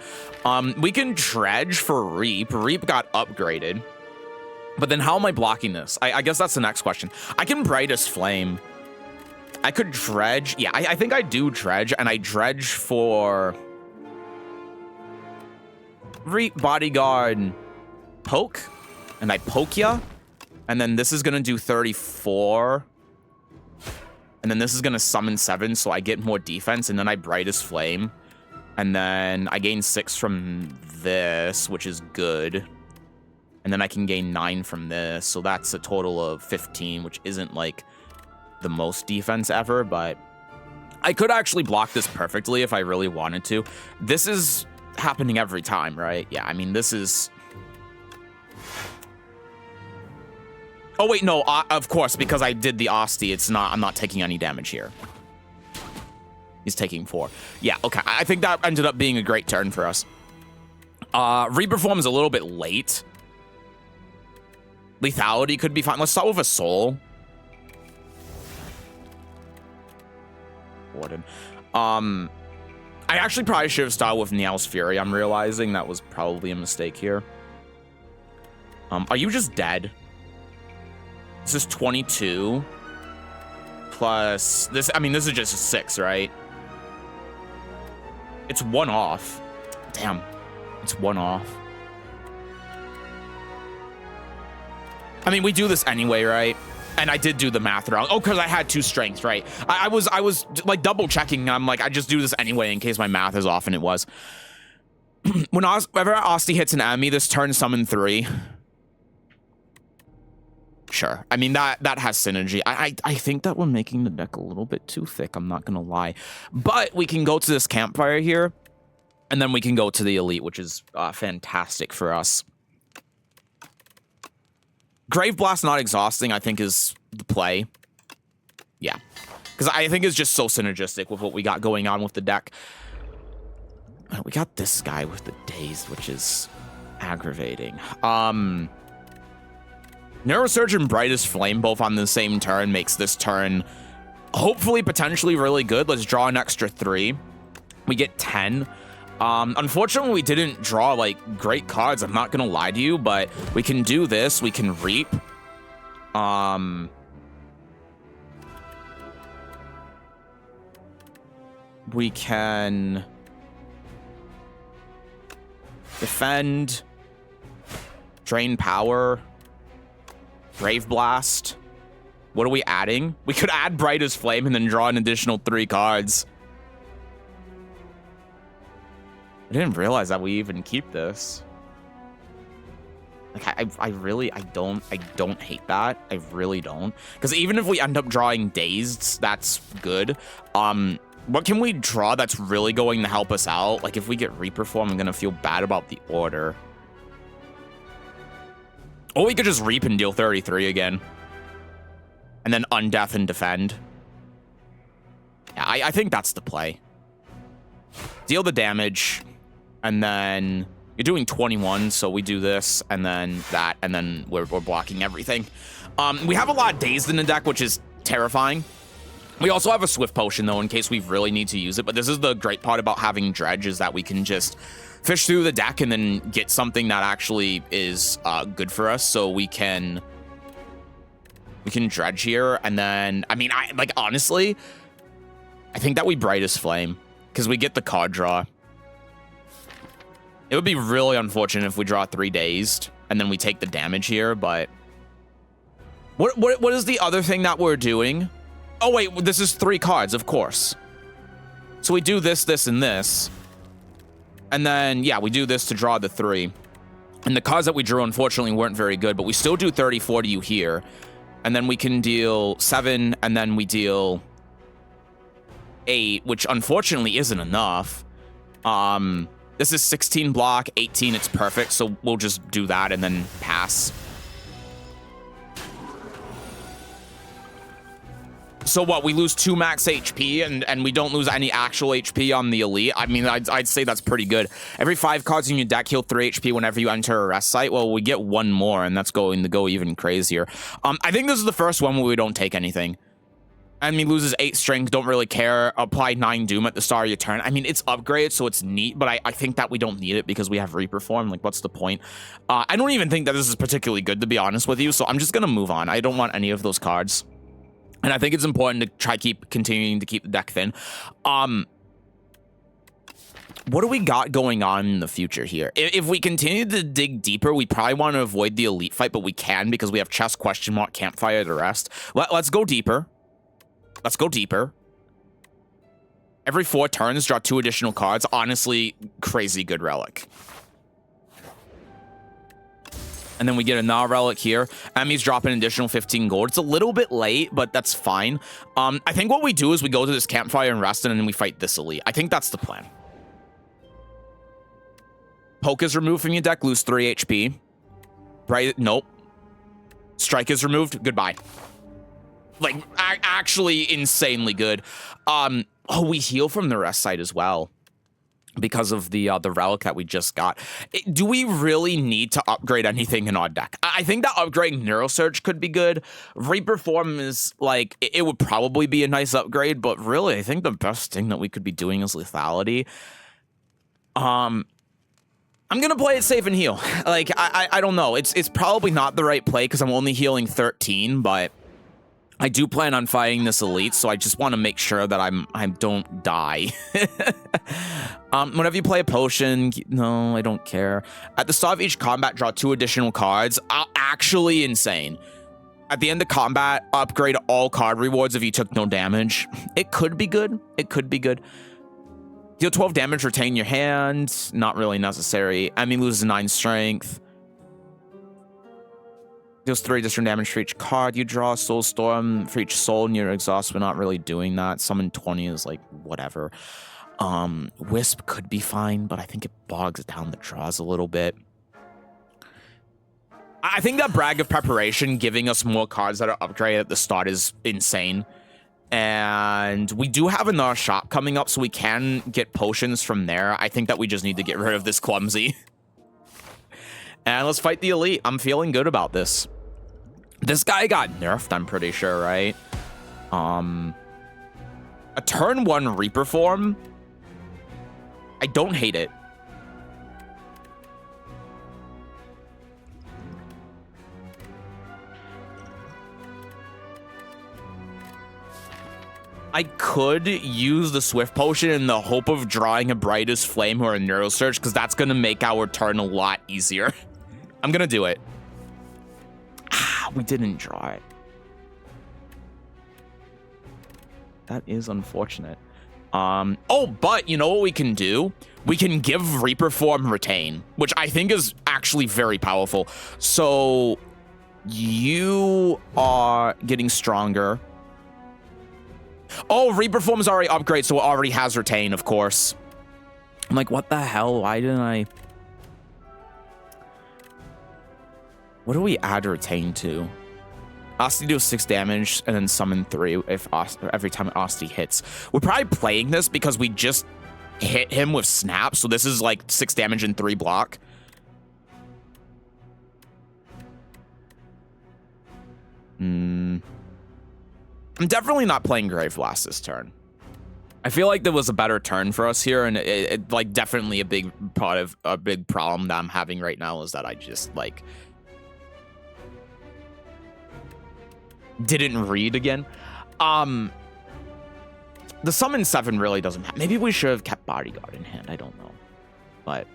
We can Dredge for Reap. Reap got upgraded. But then how am I blocking this? I guess that's the next question. I can Brightest Flame. I could Dredge. Yeah, I think I do Dredge, and I Dredge for Reap, Bodyguard, Poke, and I Poke ya. And then this is gonna do 34. And then this is going to summon 7, so I get more defense, and then I Brightest Flame. And then I gain 6 from this, which is good. And then I can gain 9 from this, so that's a total of 15, which isn't, like, the most defense ever, but I could actually block this perfectly if I really wanted to. This is happening every time, right? Yeah, I mean, this is... Oh, wait, no, of course, because I did the Osti, I'm not taking any damage here. He's taking 4. Yeah, okay, I think that ended up being a great turn for us. Reperform is a little bit late. Lethality could be fine. Let's start with a Soul. Warden. I actually probably should have started with Niall's Fury. I'm realizing that was probably a mistake here. Are you just dead? This is 22 plus this. I mean, this is just a 6, right? It's 1 off. Damn, it's 1 off. I mean, we do this anyway, right? And I did do the math wrong. Oh, because I had 2 strength, right? I was like double checking. I'm like, I just do this anyway in case my math is off, and it was. Whenever Osti hits an enemy, this turn summon 3. Sure. I mean, that has synergy. I think that we're making the deck a little bit too thick, I'm not gonna lie. But we can go to this Campfire here, and then we can go to the Elite, which is fantastic for us. Grave Blast not exhausting, I think, is the play. Yeah. Because I think it's just so synergistic with what we got going on with the deck. We got this guy with the Dazed, which is aggravating. Neurosurge and Brightest Flame both on the same turn makes this turn hopefully potentially really good. Let's draw an extra 3. We get 10. Unfortunately, we didn't draw like great cards. I'm not gonna lie to you, but we can do this. We can Reap. We can Defend, Drain Power, Brave Blast. What are we adding? We could add Brightest Flame and then draw an additional 3 cards. I didn't realize that we even keep this. Like, I don't hate that. I really don't. Because even if we end up drawing Dazed, that's good. What can we draw that's really going to help us out? Like, if we get Reperform, I'm going to feel bad about the order. Or we could just Reap and deal 33 again. And then Undeath and defend. Yeah, I think that's the play. Deal the damage. And then you're doing 21, so we do this, and then that, and then we're blocking everything. We have a lot of Dazed in the deck, which is terrifying. We also have a Swift Potion, though, in case we really need to use it. But this is the great part about having Dredge, is that we can just fish through the deck and then get something that actually is good for us. So we can Dredge here, and then, I mean, honestly, I think that we Brightest Flame, because we get the card draw. It would be really unfortunate if we draw 3 Dazed, and then we take the damage here, but... What is the other thing that we're doing? Oh, wait, this is 3 cards, of course. So we do this, this, and this. And then, yeah, we do this to draw the 3. And the cards that we drew, unfortunately, weren't very good, but we still do 34 to you here. And then we can deal 7, and then we deal 8, which unfortunately isn't enough. This is 16 block, 18, it's perfect, so we'll just do that and then pass. So what, we lose 2 max HP and we don't lose any actual HP on the elite? I mean, I'd say that's pretty good. Every 5 cards in your deck heal 3 HP whenever you enter a rest site. Well, we get 1 more, and that's going to go even crazier. I think this is the first one where we don't take anything. Enemy loses 8 strength, don't really care. Apply 9 Doom at the start of your turn. I mean, it's upgraded, so it's neat, but I think that we don't need it because we have Reperform. Like, what's the point? I don't even think that this is particularly good, to be honest with you, so I'm just going to move on. I don't want any of those cards. And I think it's important to try continuing to keep the deck thin. What do we got going on in the future here? If we continue to dig deeper, we probably want to avoid the elite fight, but we can because we have chess, question mark, campfire, the rest. Let's go deeper. Let's go deeper. Every 4 turns, draw 2 additional cards. Honestly, crazy good relic. And then we get another relic here. Enemies drop an additional 15 gold. It's a little bit late, but that's fine. I think what we do is we go to this campfire and rest, and then we fight this elite. I think that's the plan. Poke is removed from your deck, lose 3 HP. Right? Nope. Strike is removed. Goodbye. Like, actually insanely good. Oh, we heal from the rest site as well because of the relic that we just got. Do we really need to upgrade anything in our deck? I think that upgrading Neurosurge could be good. Reperform is, like, it would probably be a nice upgrade, but really, I think the best thing that we could be doing is lethality. I'm gonna play it safe and heal. Like, I don't know. It's probably not the right play because I'm only healing 13, but I do plan on fighting this elite, so I just want to make sure that I don't die. Whenever you play a potion, no, I don't care. At the start of each combat, draw 2 additional cards. Actually insane. At the end of combat, upgrade all card rewards if you took no damage. It could be good. It could be good. Deal 12 damage, retain your hand. Not really necessary. Enemy loses 9 strength. Deals 3 additional damage for each card you draw. Soul Storm for each soul in your exhaust. We're not really doing that. Summon 20 is like whatever. Wisp could be fine, but I think it bogs down the draws a little bit. I think that Brag of Preparation giving us more cards that are upgraded at the start is insane. And we do have another shop coming up, so we can get potions from there. I think that we just need to get rid of this Clumsy. And let's fight the elite. I'm feeling good about this. This guy got nerfed, I'm pretty sure, right? A turn 1 Reperform. I don't hate it. I could use the Swift Potion in the hope of drawing a Brightest Flame or a Neurosurge, because that's going to make our turn a lot easier. I'm going to do it. We didn't draw it. That is unfortunate. Oh, but you know what we can do? We can give Reaper Form Retain, which I think is actually very powerful. So you are getting stronger. Oh, Reaper Form is already upgraded, so it already has Retain, of course. I'm like, what the hell? Why didn't I? What do we add Retain to? Asti deals 6 damage and then summon 3 if every time Asti hits. We're probably playing this because we just hit him with Snap, so this is like 6 damage and 3 block. I'm definitely not playing Grave Blast this turn. I feel like there was a better turn for us here, and it like definitely a big part of a big problem that I'm having right now is that I just like didn't read again. The summon 7 really doesn't matter. Maybe we should have kept Bodyguard in hand. I don't know. But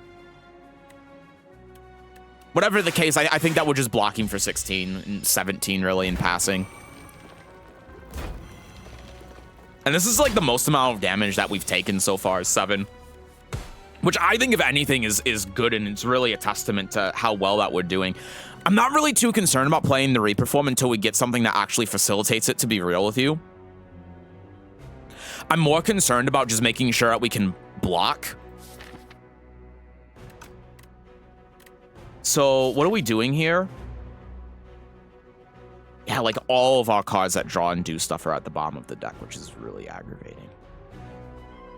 whatever the case, I think that we're just blocking for 16 and 17 really in passing. And this is like the most amount of damage that we've taken so far is 7. Which I think, if anything, is good, and it's really a testament to how well that we're doing. I'm not really too concerned about playing the Reaper form until we get something that actually facilitates it, to be real with you. I'm more concerned about just making sure that we can block. So what are we doing here? Yeah, like all of our cards that draw and do stuff are at the bottom of the deck, which is really aggravating.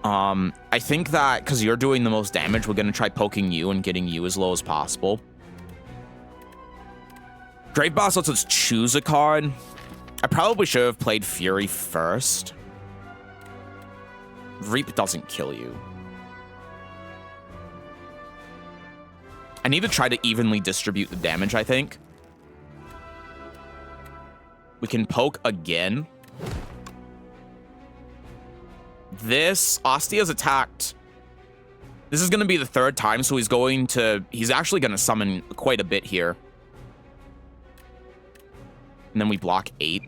I think that because you're doing the most damage, we're going to try poking you and getting you as low as possible. Grave Boss lets us choose a card. I probably should have played Fury first. Reap doesn't kill you. I need to try to evenly distribute the damage, I think. We can poke again. This, Ostia's attacked. This is going to be the 3rd time, so he's actually going to summon quite a bit here. And then we block 8.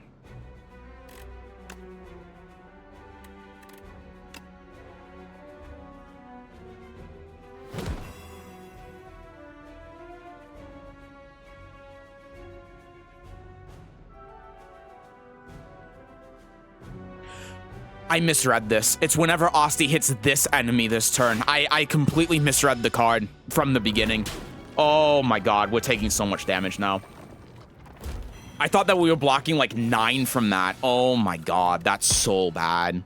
I misread this. It's whenever Asti hits this enemy this turn. I completely misread the card from the beginning. Oh my god, we're taking so much damage now. I thought that we were blocking like 9 from that. Oh my god, that's so bad.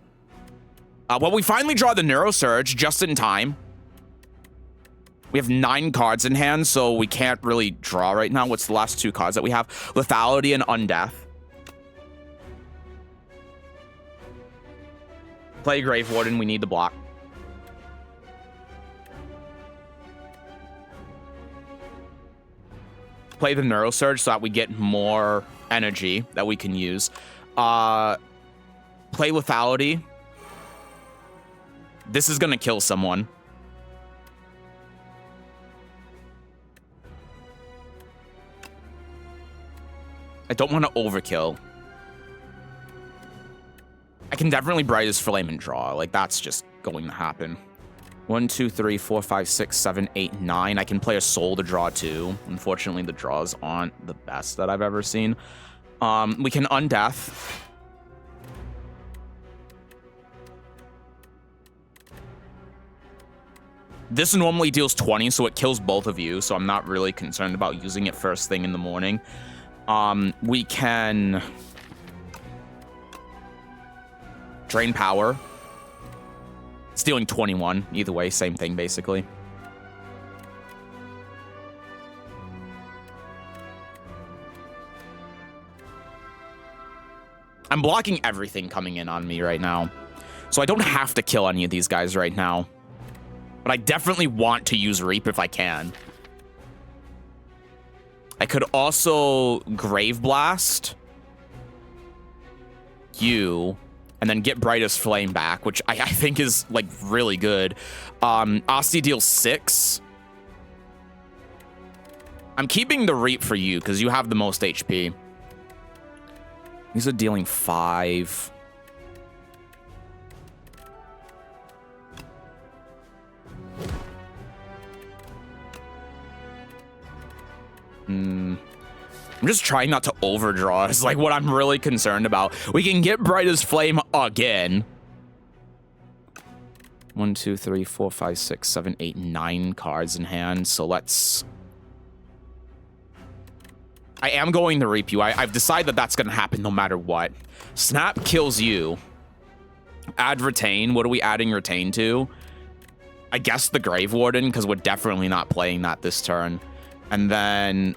Well, we finally draw the Neurosurge just in time. We have 9 cards in hand, so we can't really draw right now. What's the last 2 cards that we have? Lethality and Undeath. Play Grave Warden, we need the block. Play the Neurosurge so that we get more energy that we can use. Play Lethality. This is gonna kill someone. I don't want to overkill. I can definitely Brightest Flame and draw. Like, that's just going to happen. 1, 2, 3, 4, 5, 6, 7, 8, 9. I can play a Soul to draw 2. Unfortunately, the draws aren't the best that I've ever seen. We can Undeath. This normally deals 20, so it kills both of you, so I'm not really concerned about using it first thing in the morning. We can Drain Power. It's dealing 21. Either way, same thing, basically. I'm blocking everything coming in on me right now. So I don't have to kill any of these guys right now. But I definitely want to use Reap if I can. I could also Grave Blast you, and then get Brightest Flame back, which I think is, like, really good. Asti deals 6. I'm keeping the Reap for you, because you have the most HP. These are dealing 5. I'm just trying not to overdraw. It's like what I'm really concerned about. We can get Brightest Flame again. 1, 2, 3, 4, 5, 6, 7, 8, 9 cards in hand. So let's... I am going to Reap You. I've decided that that's going to happen no matter what. Snap kills you. Add Retain. What are we adding Retain to? I guess the Grave Warden, because we're definitely not playing that this turn. And then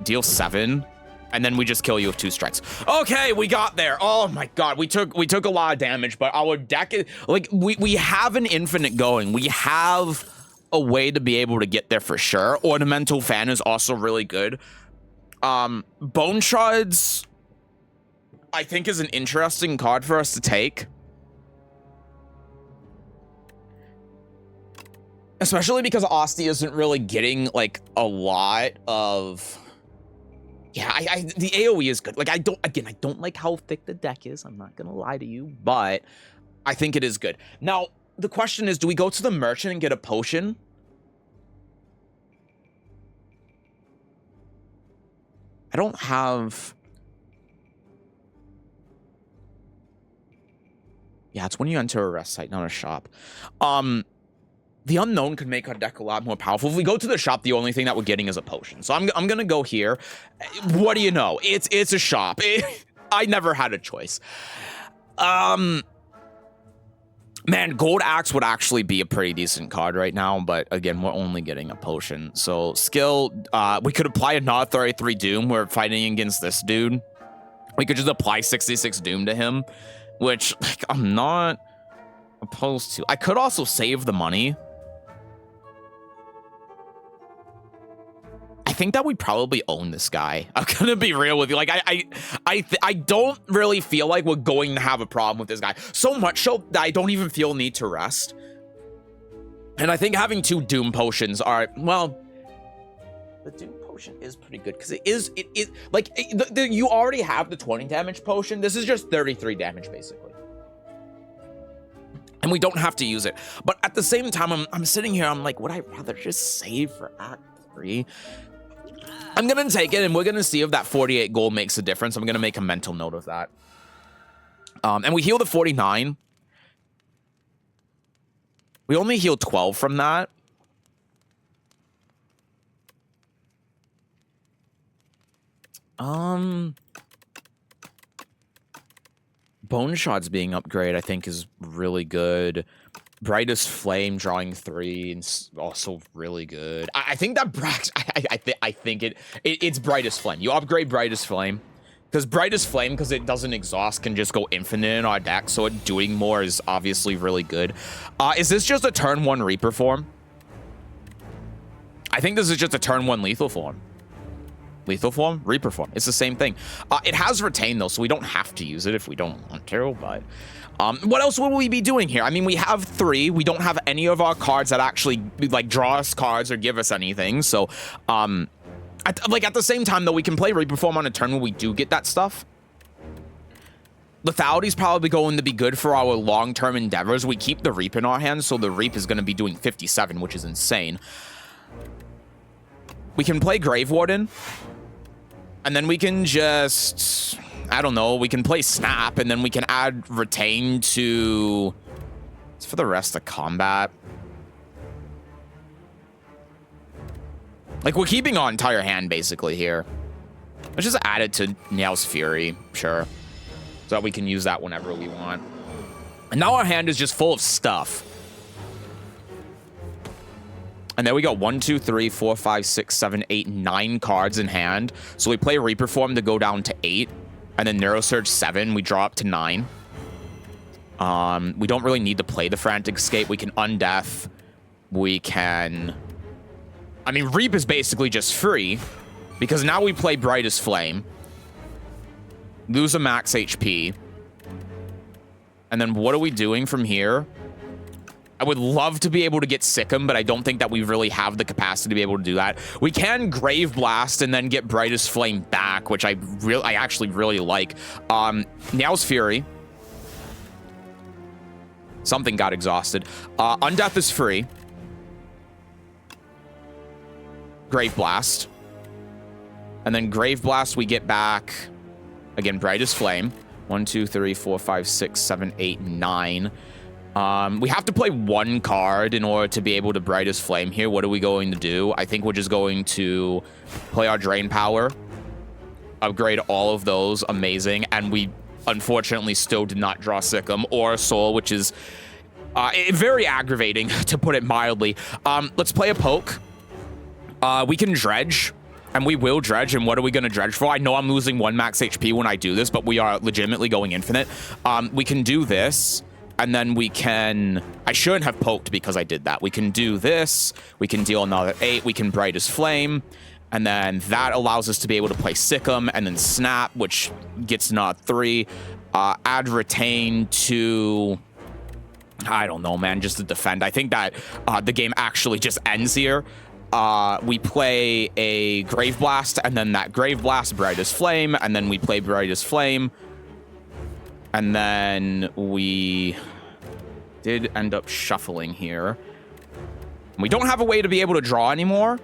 deal 7. And then we just kill you with 2 strikes. Okay, we got there. Oh my god, we took a lot of damage, but our deck is like we have an infinite going. We have a way to be able to get there for sure. Ornamental Fan is also really good. Bone Shards, I think, is an interesting card for us to take. Especially because Osti isn't really getting like a lot of... Yeah, the AoE is good. Like, I don't like how thick the deck is. I'm not gonna lie to you, but I think it is good. Now, the question is, do we go to the merchant and get a potion? I don't have... Yeah, it's when you enter a rest site, not a shop. The unknown could make our deck a lot more powerful. If we go to the shop, the only thing that we're getting is a potion. So I'm gonna go here. What do you know? It's a shop. I never had a choice. Man, Gold Axe would actually be a pretty decent card right now, but again, we're only getting a potion. So skill, we could apply another 33 Doom. We're fighting against this dude. We could just apply 66 Doom to him, which like I'm not opposed to. I could also save the money. I think that we probably own this guy. I'm gonna be real with you. Like, I don't really feel like we're going to have a problem with this guy. So much so that I don't even feel need to rest. And I think having 2 Doom Potions are, well, the Doom Potion is pretty good because it is like, you already have the 20 damage potion. This is just 33 damage, basically. And we don't have to use it. But at the same time, I'm sitting here, I'm like, would I rather just save for Act 3? I'm gonna take it, and we're gonna see if that 48 gold makes a difference. I'm gonna make a mental note of that. And we heal the 49. We only heal 12 from that. Bone Shots being upgraded, I think, is really good. Brightest Flame drawing 3 and also really good. I think that I think it's Brightest Flame. You upgrade Brightest Flame because Brightest Flame, because it doesn't exhaust, can just go infinite in our deck. So it doing more is obviously really good. Is this just a turn 1 Reaper form? I think this is just a turn 1 lethal form. Lethal form, Reaper form. It's the same thing. It has Retain though, so we don't have to use it if we don't want to. But what else will we be doing here? I mean, we have 3. We don't have any of our cards that actually like draw us cards or give us anything. So, at the same time though, we can play Reaper form on a turn when we do get that stuff. Lethality is probably going to be good for our long-term endeavors. We keep the Reap in our hands, so the Reap is going to be doing 57, which is insane. We can play Grave Warden. And then we can just, I don't know, we can play Snap, and then we can add Retain to, it's for the rest of combat. Like, we're keeping our entire hand, basically, here. Let's just add it to Nail's Fury, sure. So that we can use that whenever we want. And now our hand is just full of stuff. And there we go. 1, 2, 3, 4, 5, 6, 7, 8, 9 cards in hand. So we play Reaper form to go down to 8. And then Neurosurge 7. We draw up to 9. We don't really need to play the Frantic Escape. We can Undeath. We can... I mean, Reap is basically just free. Because now we play Brightest Flame. Lose a max HP. And then what are we doing from here? I would love to be able to get Sikkim, but I don't think that we really have the capacity to be able to do that. We can Grave Blast and then get Brightest Flame back, which I actually really like. Nail's Fury. Something got exhausted. Undeath is free. Grave Blast. And then Grave Blast, we get back, again, Brightest Flame. 1, 2, 3, 4, 5, 6, 7, 8, 9. We have to play one card in order to be able to Brightest Flame here. What are we going to do? I think we're just going to play our Drain Power, upgrade all of those. Amazing. And we, unfortunately, still did not draw Sikkim or Soul, which is very aggravating, to put it mildly. Let's play a Poke. We can Dredge. And we will Dredge, and what are we going to Dredge for? I know I'm losing 1 max HP when I do this, but we are legitimately going infinite. We can do this, and then we can... I shouldn't have poked because I did that. We can do this, we can deal another 8, we can Brightest Flame, and then that allows us to be able to play Sikkim, and then Snap, which gets another 3. Add Retain to... I don't know, man, just to defend. I think that the game actually just ends here. We play a Grave Blast, and then that Grave Blast, Brightest Flame, and then we play Brightest Flame. And then we did end up shuffling here. We don't have a way to be able to draw anymore.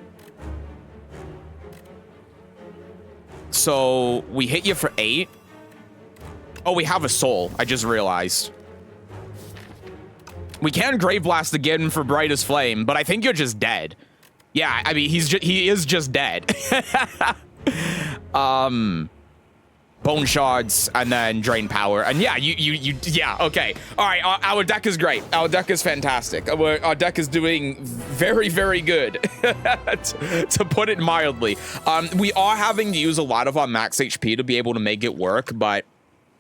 So we hit you for 8. Oh, we have a Soul. I just realized. We can Grave Blast again for Brightest Flame, but I think you're just dead. Yeah, I mean, he is just dead. Bone Shards, and then Drain Power. And yeah, yeah, okay. All right, our deck is great. Our deck is fantastic. Our deck is doing very, very good, to put it mildly. We are having to use a lot of our max HP to be able to make it work, but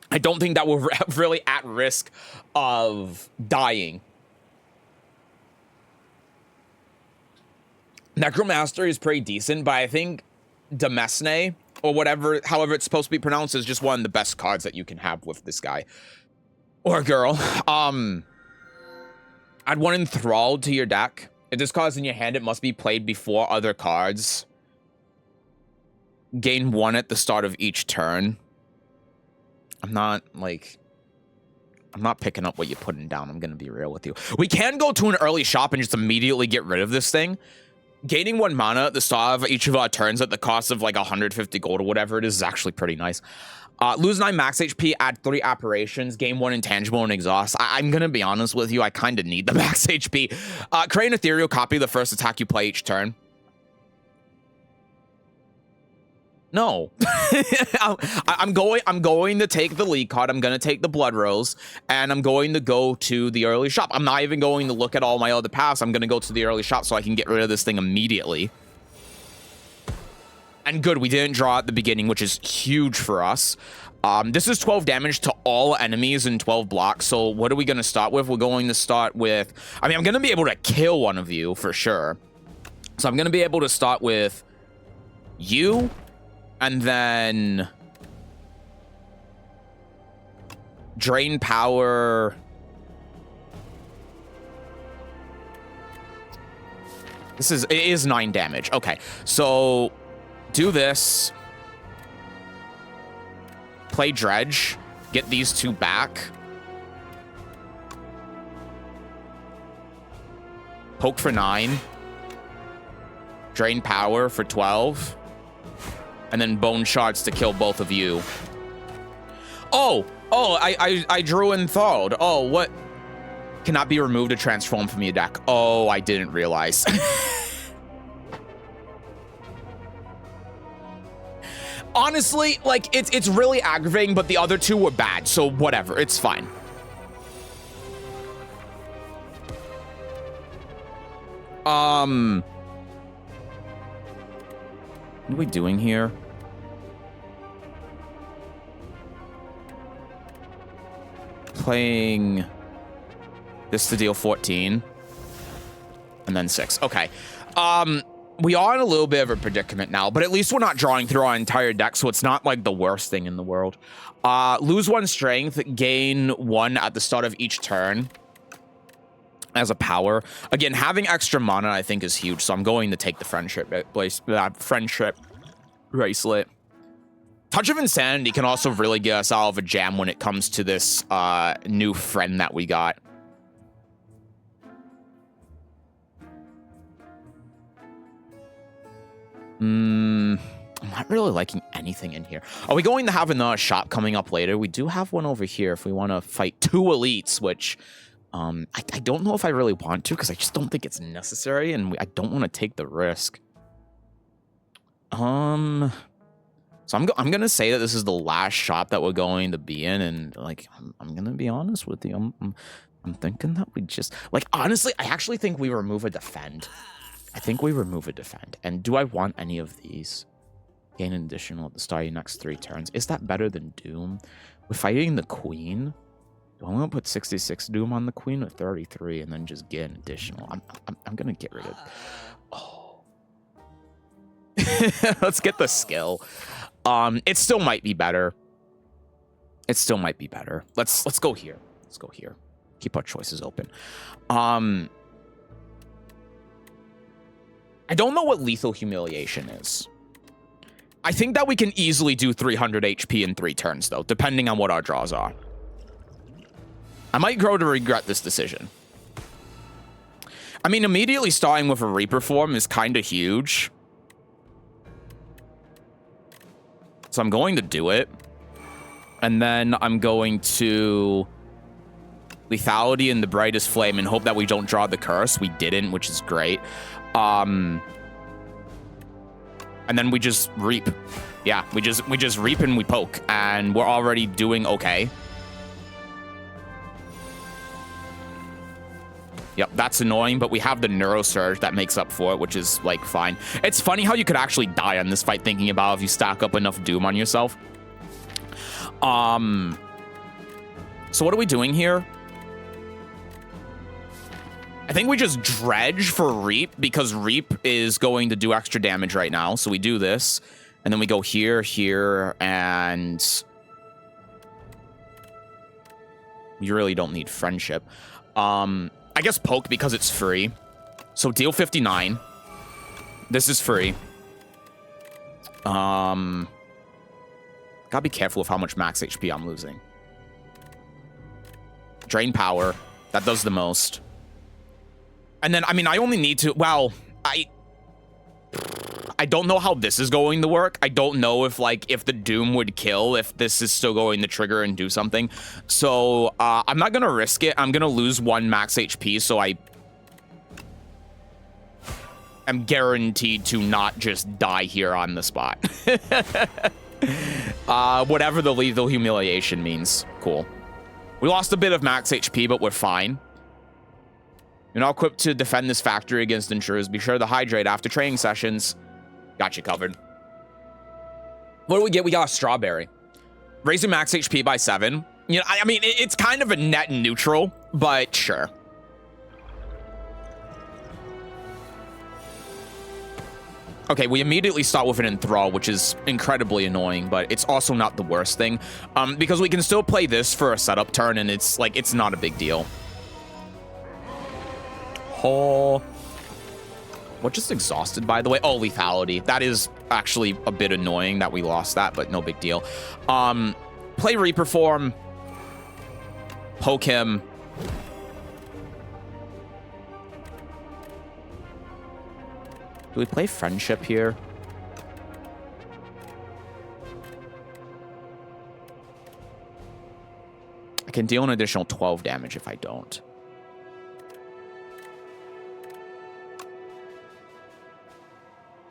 I don't think that we're really at risk of dying. Necromaster is pretty decent, but I think Demesne, or whatever, however it's supposed to be pronounced, is just one of the best cards that you can have with this guy. Or girl. Add 1 Enthralled to your deck. If this card's in your hand, it must be played before other cards. Gain 1 at the start of each turn. I'm not picking up what you're putting down. I'm going to be real with you. We can go to an early shop and just immediately get rid of this thing. Gaining 1 mana at the start of each of our turns at the cost of like 150 gold or whatever it is actually pretty nice. Lose 9 max HP, add 3 apparitions, gain 1 intangible and exhaust. I'm going to be honest with you, I kind of need the max HP. Create an ethereal copy of the first attack you play each turn. No. I'm going to take the lead card. I'm going to take the Blood Rose, and I'm going to go to the early shop. I'm not even going to look at all my other paths. I'm going to go to the early shop so I can get rid of this thing immediately. And good, we didn't draw at the beginning, which is huge for us. This is 12 damage to all enemies in 12 blocks. So what are we going to start with? We're going to start with... I mean, I'm going to be able to kill one of you for sure. So I'm going to be able to start with you... And then Drain Power. It is 9 damage. Okay. So do this. Play Dredge. Get these 2 back. Poke for 9. Drain Power for 12. And then Bone Shards to kill both of you. I drew Enthralled. Oh, what? Cannot be removed or transformed from your deck. Oh, I didn't realize. Honestly, like, it's really aggravating, but the other 2 were bad, so whatever, it's fine. What are we doing here? Playing this to deal 14. And then 6. Okay. We are in a little bit of a predicament now, but at least we're not drawing through our entire deck, so it's not like the worst thing in the world. Lose 1 strength, gain 1 at the start of each turn as a power. Again, having extra mana, I think, is huge, so I'm going to take the friendship bracelet. Touch of Insanity can also really get us out of a jam when it comes to this new friend that we got. I'm not not really liking anything in here. Are we going to have another shop coming up later? We do have one over here if we want to fight 2 elites, which I don't know if I really want to because I just don't think it's necessary, and I don't want to take the risk. So I'm gonna say that this is the last shop that we're going to be in, and like I'm gonna be honest with you. I'm thinking that we just like honestly, I actually think we remove a defend. I think we remove a defend. And do I want any of these? Gain an additional at the start of your next 3 turns. Is that better than Doom? We're fighting the Queen. Do I want to put 66 Doom on the Queen or 33 and then just get an additional? I'm gonna get rid of. Oh, let's get the skill. It still might be better. It still might be better. Let's go here. Let's go here. Keep our choices open. I don't know what lethal humiliation is. I think that we can easily do 300 HP in 3 turns, though, depending on what our draws are. I might grow to regret this decision. I mean, immediately starting with a Reaper form is kind of huge. So I'm going to do it. And then I'm going to lethality and the brightest flame and hope that we don't draw the curse. We didn't, which is great. And then we just reap. Yeah, we just reap and we poke, and we're already doing okay. Yep, that's annoying, but we have the neurosurge that makes up for it, which is like fine. It's funny how you could actually die on this fight thinking about if you stack up enough doom on yourself. So what are we doing here? I think we just dredge for Reap because Reap is going to do extra damage right now. So we do this, and then we go here, here, and you really don't need friendship. I guess poke because it's free. So deal 59. This is free. Gotta be careful with how much max HP I'm losing. Drain power. That does the most. And then, I mean, I only need to, well, I don't know how this is going to work. I don't know if, like, if the Doom would kill, if this is still going to trigger and do something. So, I'm not going to risk it. I'm going to lose 1 max HP, so I am guaranteed to not just die here on the spot. Whatever the lethal humiliation means. Cool. We lost a bit of max HP, but we're fine. You're not equipped to defend this factory against intruders. Be sure to hydrate after training sessions. Got you covered. What do we get? We got a strawberry. Raising max HP by 7. You know, I mean, it's kind of a net neutral, but sure. Okay, we immediately start with an enthrall, which is incredibly annoying, but it's also not the worst thing. Because we can still play this for a setup turn, and it's like, it's not a big deal. Oh, what just exhausted, by the way? Oh, lethality. That is actually a bit annoying that we lost that, but no big deal. Play Reaper form. Poke him. Do we play friendship here? I can deal an additional 12 damage if I don't.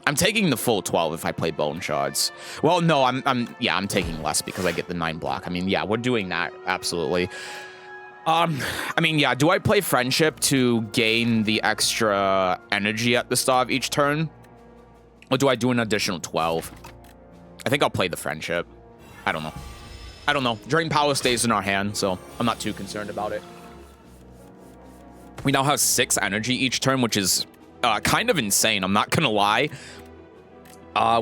I'm taking the full 12 if I play Bone Shards. Well, no, I'm taking less because I get the 9 block. I mean, yeah, we're doing that, absolutely. I mean, yeah, do I play Friendship to gain the extra energy at the start of each turn? Or do I do an additional 12? I think I'll play the Friendship. I don't know. I don't know. Drain power stays in our hand, so I'm not too concerned about it. We now have 6 energy each turn, which is kind of insane. I'm not gonna lie.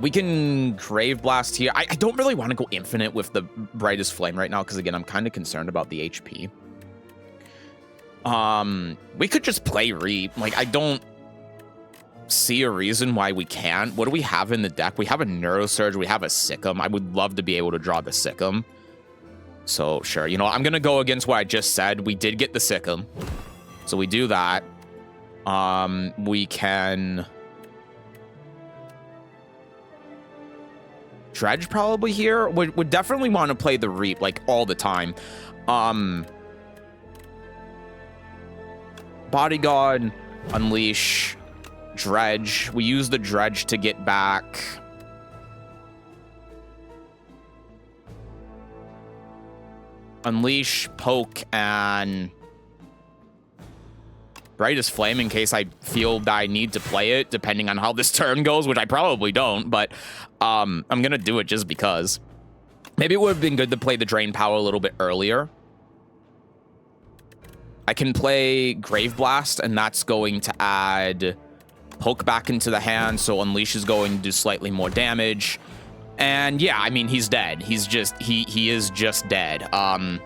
We can Grave Blast here. I don't really want to go infinite with the Brightest Flame right now because, again, I'm kind of concerned about the HP. We could just play Reap. Like, I don't see a reason why we can't. What do we have in the deck? We have a Neurosurge. We have a Sikkim. I would love to be able to draw the Sikkim. So, sure. You know, I'm going to go against what I just said. We did get the Sikkim. So we do that. We can... Dredge probably here. Would definitely want to play the Reap, like, all the time. Bodyguard, Unleash, Dredge. We use the Dredge to get back. Unleash, Poke, and Brightest Flame in case I feel that I need to play it, depending on how this turn goes, which I probably don't, but I'm going to do it just because. Maybe it would have been good to play the Drain Power a little bit earlier. I can play Grave Blast, and that's going to add Poke back into the hand, so Unleash is going to do slightly more damage. And yeah, I mean, he's dead. He's just, he is just dead. I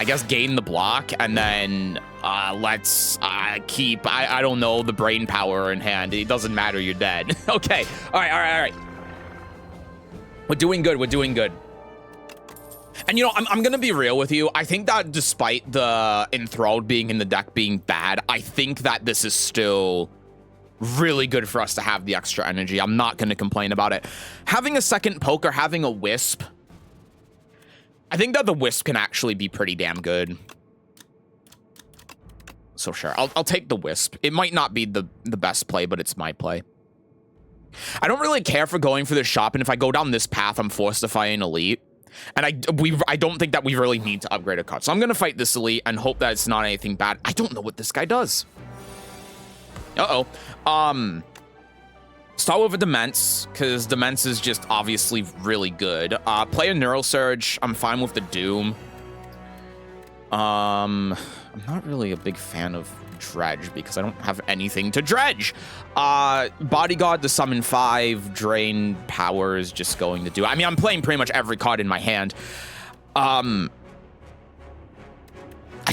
guess gain the block, and then let's keep, I don't know, the Brain Power in hand. It doesn't matter, you're dead. Okay, all right. We're doing good, we're doing good. And, you know, I'm going to be real with you. I think that despite the Enthralled being in the deck being bad, I think that this is still really good for us to have the extra energy. I'm not going to complain about it. Having a second Poke or having a Wisp, I think that the Wisp can actually be pretty damn good. So sure, I'll take the Wisp. It might not be the best play, but it's my play. I don't really care for going for the shop, and if I go down this path, I'm forced to fight an Elite. And I don't think that we really need to upgrade a card. So I'm going to fight this Elite and hope that it's not anything bad. I don't know what this guy does. Uh-oh. Start with a Demence, because Demence is just obviously really good. Play a Neural Surge. I'm fine with the Doom. I'm not really a big fan of Dredge because I don't have anything to dredge. Bodyguard to summon 5. Drain Power is just going to do. I mean, I'm playing pretty much every card in my hand. I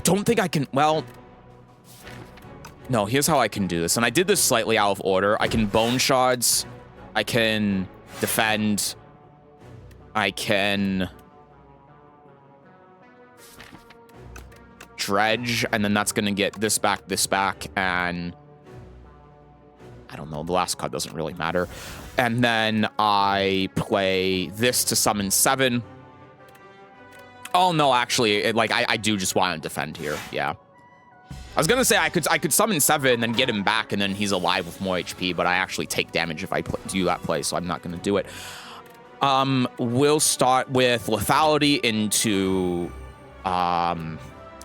don't think I can. Well, no, here's how I can do this. And I did this slightly out of order. I can Bone Shards. I can defend. I can dredge, and then that's going to get this back, and I don't know, the last card doesn't really matter. And then I play this to summon 7. Oh, no, actually, I do just want to defend here, yeah. I was going to say I could summon 7 and then get him back, and then he's alive with more HP, but I actually take damage if I do that play, so I'm not going to do it. We'll start with Lethality into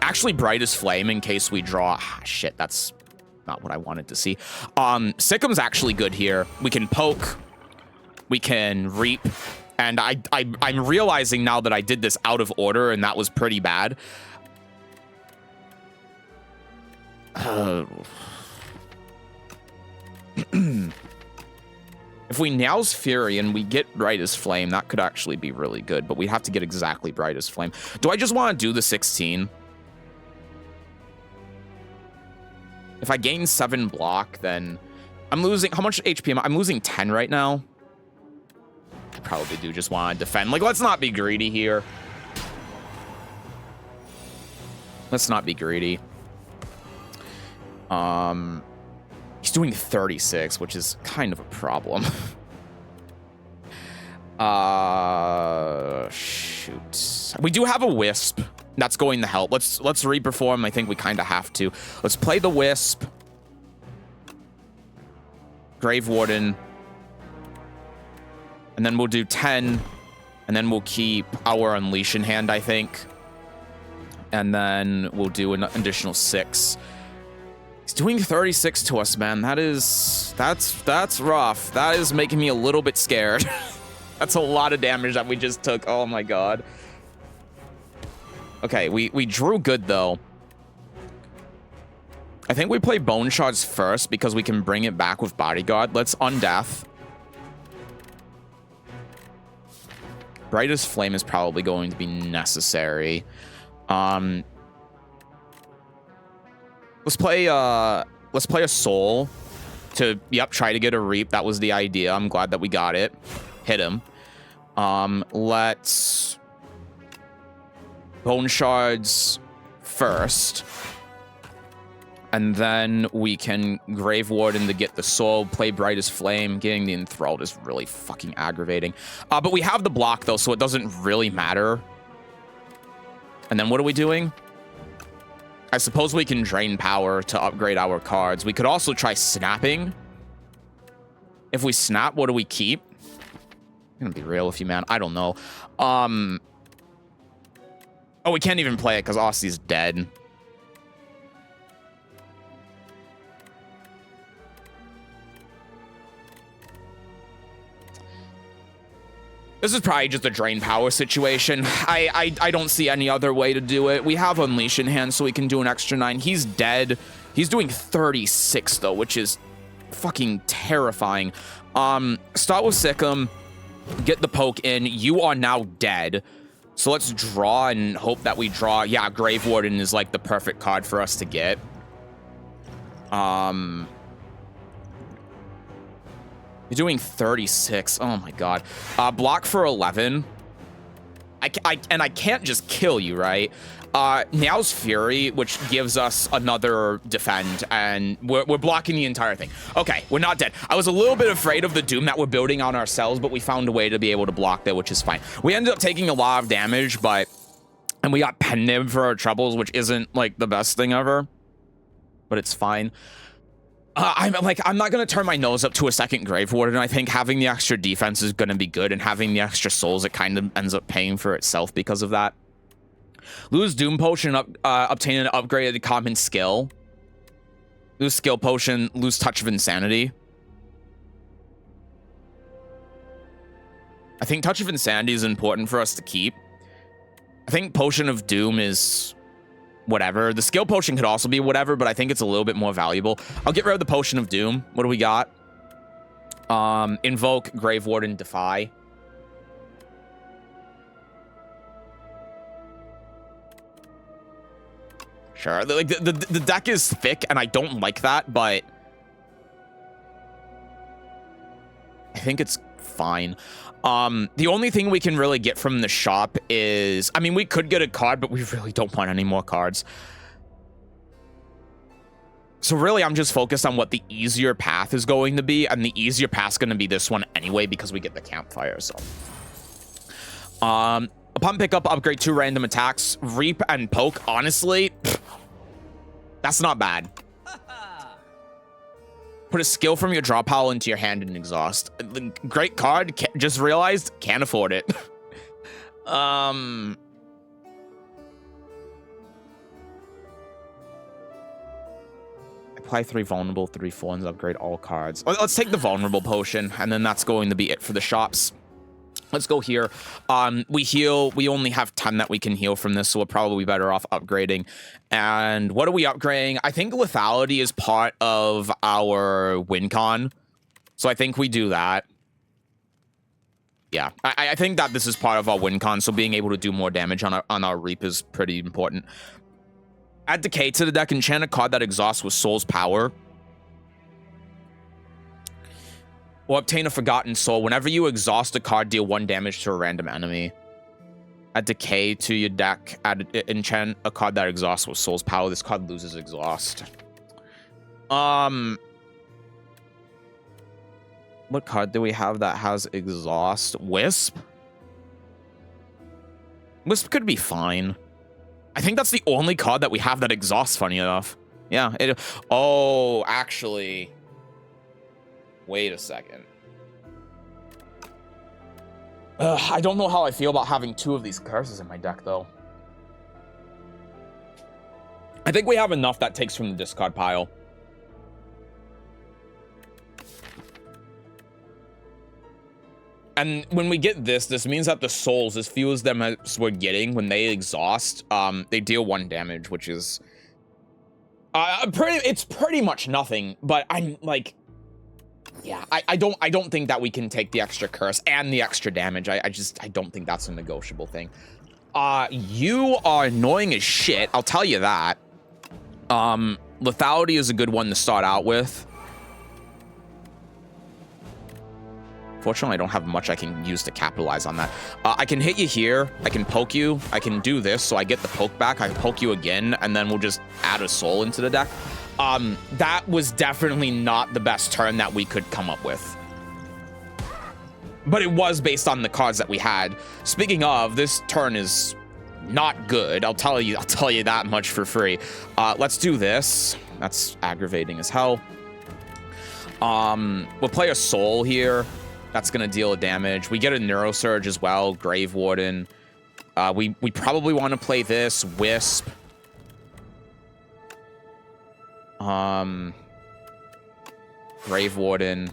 actually Brightest Flame in case we draw. Shit, that's not what I wanted to see. Sick'em's actually good here. We can Poke, we can Reap, and I'm realizing now that I did this out of order and that was pretty bad. If we Now's Fury and we get Brightest Flame, that could actually be really good, but we have to get exactly Brightest Flame. Do I just want to do the 16? If I gain 7 block, then I'm losing, how much HP am I? I'm losing 10 right now. I probably do just want to defend. Like, let's not be greedy here. Let's not be greedy. He's doing 36, which is kind of a problem. Shoot. We do have a Wisp. That's going to help. Let's reperform. I think we kind of have to. Let's play the Wisp. Grave Warden. And then we'll do 10. And then we'll keep our Unleash in hand, I think. And then we'll do an additional 6. He's doing 36 to us, man. That's rough. That is making me a little bit scared. That's a lot of damage that we just took. Oh my god. Okay, we drew good though. I think we play Bone Shards first because we can bring it back with Bodyguard. Let's Undeath. Brightest Flame is probably going to be necessary. Let's play a Soul to, yep, try to get a Reap. That was the idea. I'm glad that we got it. Hit him. Let's Bone Shards first. And then we can Grave Warden to get the soul, play Brightest Flame. Getting the Enthralled is really fucking aggravating. But we have the block, though, so it doesn't really matter. And then what are we doing? I suppose we can drain power to upgrade our cards. We could also try snapping. If we snap, what do we keep? I'm gonna be real with you, man. I don't know. Oh, we can't even play it because Aussie's dead. This is probably just a drain power situation. I don't see any other way to do it. We have Unleash in hand, so we can do an extra 9. He's dead. He's doing 36, though, which is fucking terrifying. Start with Sikkim. Get the poke in. You are now dead. So let's draw and hope that we draw. Yeah, Grave Warden is, like, the perfect card for us to get. You're doing 36. Oh my god. Block for 11. I can't just kill you, right? Now's Fury, which gives us another defend, and we're blocking the entire thing. Okay, we're not dead. I was a little bit afraid of the doom that we're building on ourselves, but we found a way to be able to block there, which is fine. We ended up taking a lot of damage, and we got Pen for our troubles, which isn't like the best thing ever, but it's fine. I'm not going to turn my nose up to a second Grave Warden. I think having the extra defense is going to be good, and having the extra souls, it kind of ends up paying for itself because of that. Lose Doom Potion, obtain an upgraded common skill. Lose Skill Potion, lose Touch of Insanity. I think Touch of Insanity is important for us to keep. I think Potion of Doom is whatever. The Skill Potion could also be whatever, but I think it's a little bit more valuable. I'll get rid of the Potion of Doom. What do we got? Invoke, Grave Warden, Defy. Sure. Like the deck is thick, and I don't like that, but I think it's fine. The only thing we can really get from the shop is, I mean, we could get a card, but we really don't want any more cards. So really, I'm just focused on what the easier path is going to be, and the easier path is going to be this one anyway, because we get the campfire, so. Upon pickup, upgrade 2 random attacks. Reap and Poke, honestly, that's not bad. Put a skill from your draw pile into your hand and exhaust. Great card. Just realized, can't afford it. Apply 3 vulnerable, 3 thorns, upgrade all cards. Let's take the vulnerable potion, and then that's going to be it for the shops. Let's go here. We heal. We only have 10 that we can heal from this, so we're probably better off upgrading. And what are we upgrading? I think lethality is part of our win con, so I think we do that. Yeah, I think that this is part of our win con, so being able to do more damage on our reap is pretty important. Add Decay to the deck. Enchant a card that exhausts with Soul's Power. Or obtain a Forgotten Soul. Whenever you exhaust a card, deal 1 damage to a random enemy. Add Decay to your deck. Enchant a card that exhausts with Soul's Power. This card loses Exhaust. What card do we have that has Exhaust? Wisp? Wisp could be fine. I think that's the only card that we have that exhausts, funny enough. Yeah. Oh, actually... Wait a second. I don't know how I feel about having 2 of these curses in my deck, though. I think we have enough that takes from the discard pile. And when we get this means that the souls, as few as them as we're getting, when they exhaust, they deal 1 damage, which is... it's pretty much nothing, but I'm, like... Yeah, I don't think that we can take the extra curse and the extra damage. I don't think that's a negotiable thing. You are annoying as shit, I'll tell you that. Lethality is a good one to start out with. Fortunately, I don't have much I can use to capitalize on that. I can hit you here, I can poke you, I can do this, so I get the poke back, I poke you again, and then we'll just add a soul into the deck. that was definitely not the best turn that we could come up with. But it was based on the cards that we had. Speaking of, this turn is not good. I'll tell you that much for free. Let's do this. That's aggravating as hell. We'll play a Soul here. That's gonna deal a damage. We get a Neurosurge as well. Grave Warden. We probably want to play this Wisp. Grave Warden.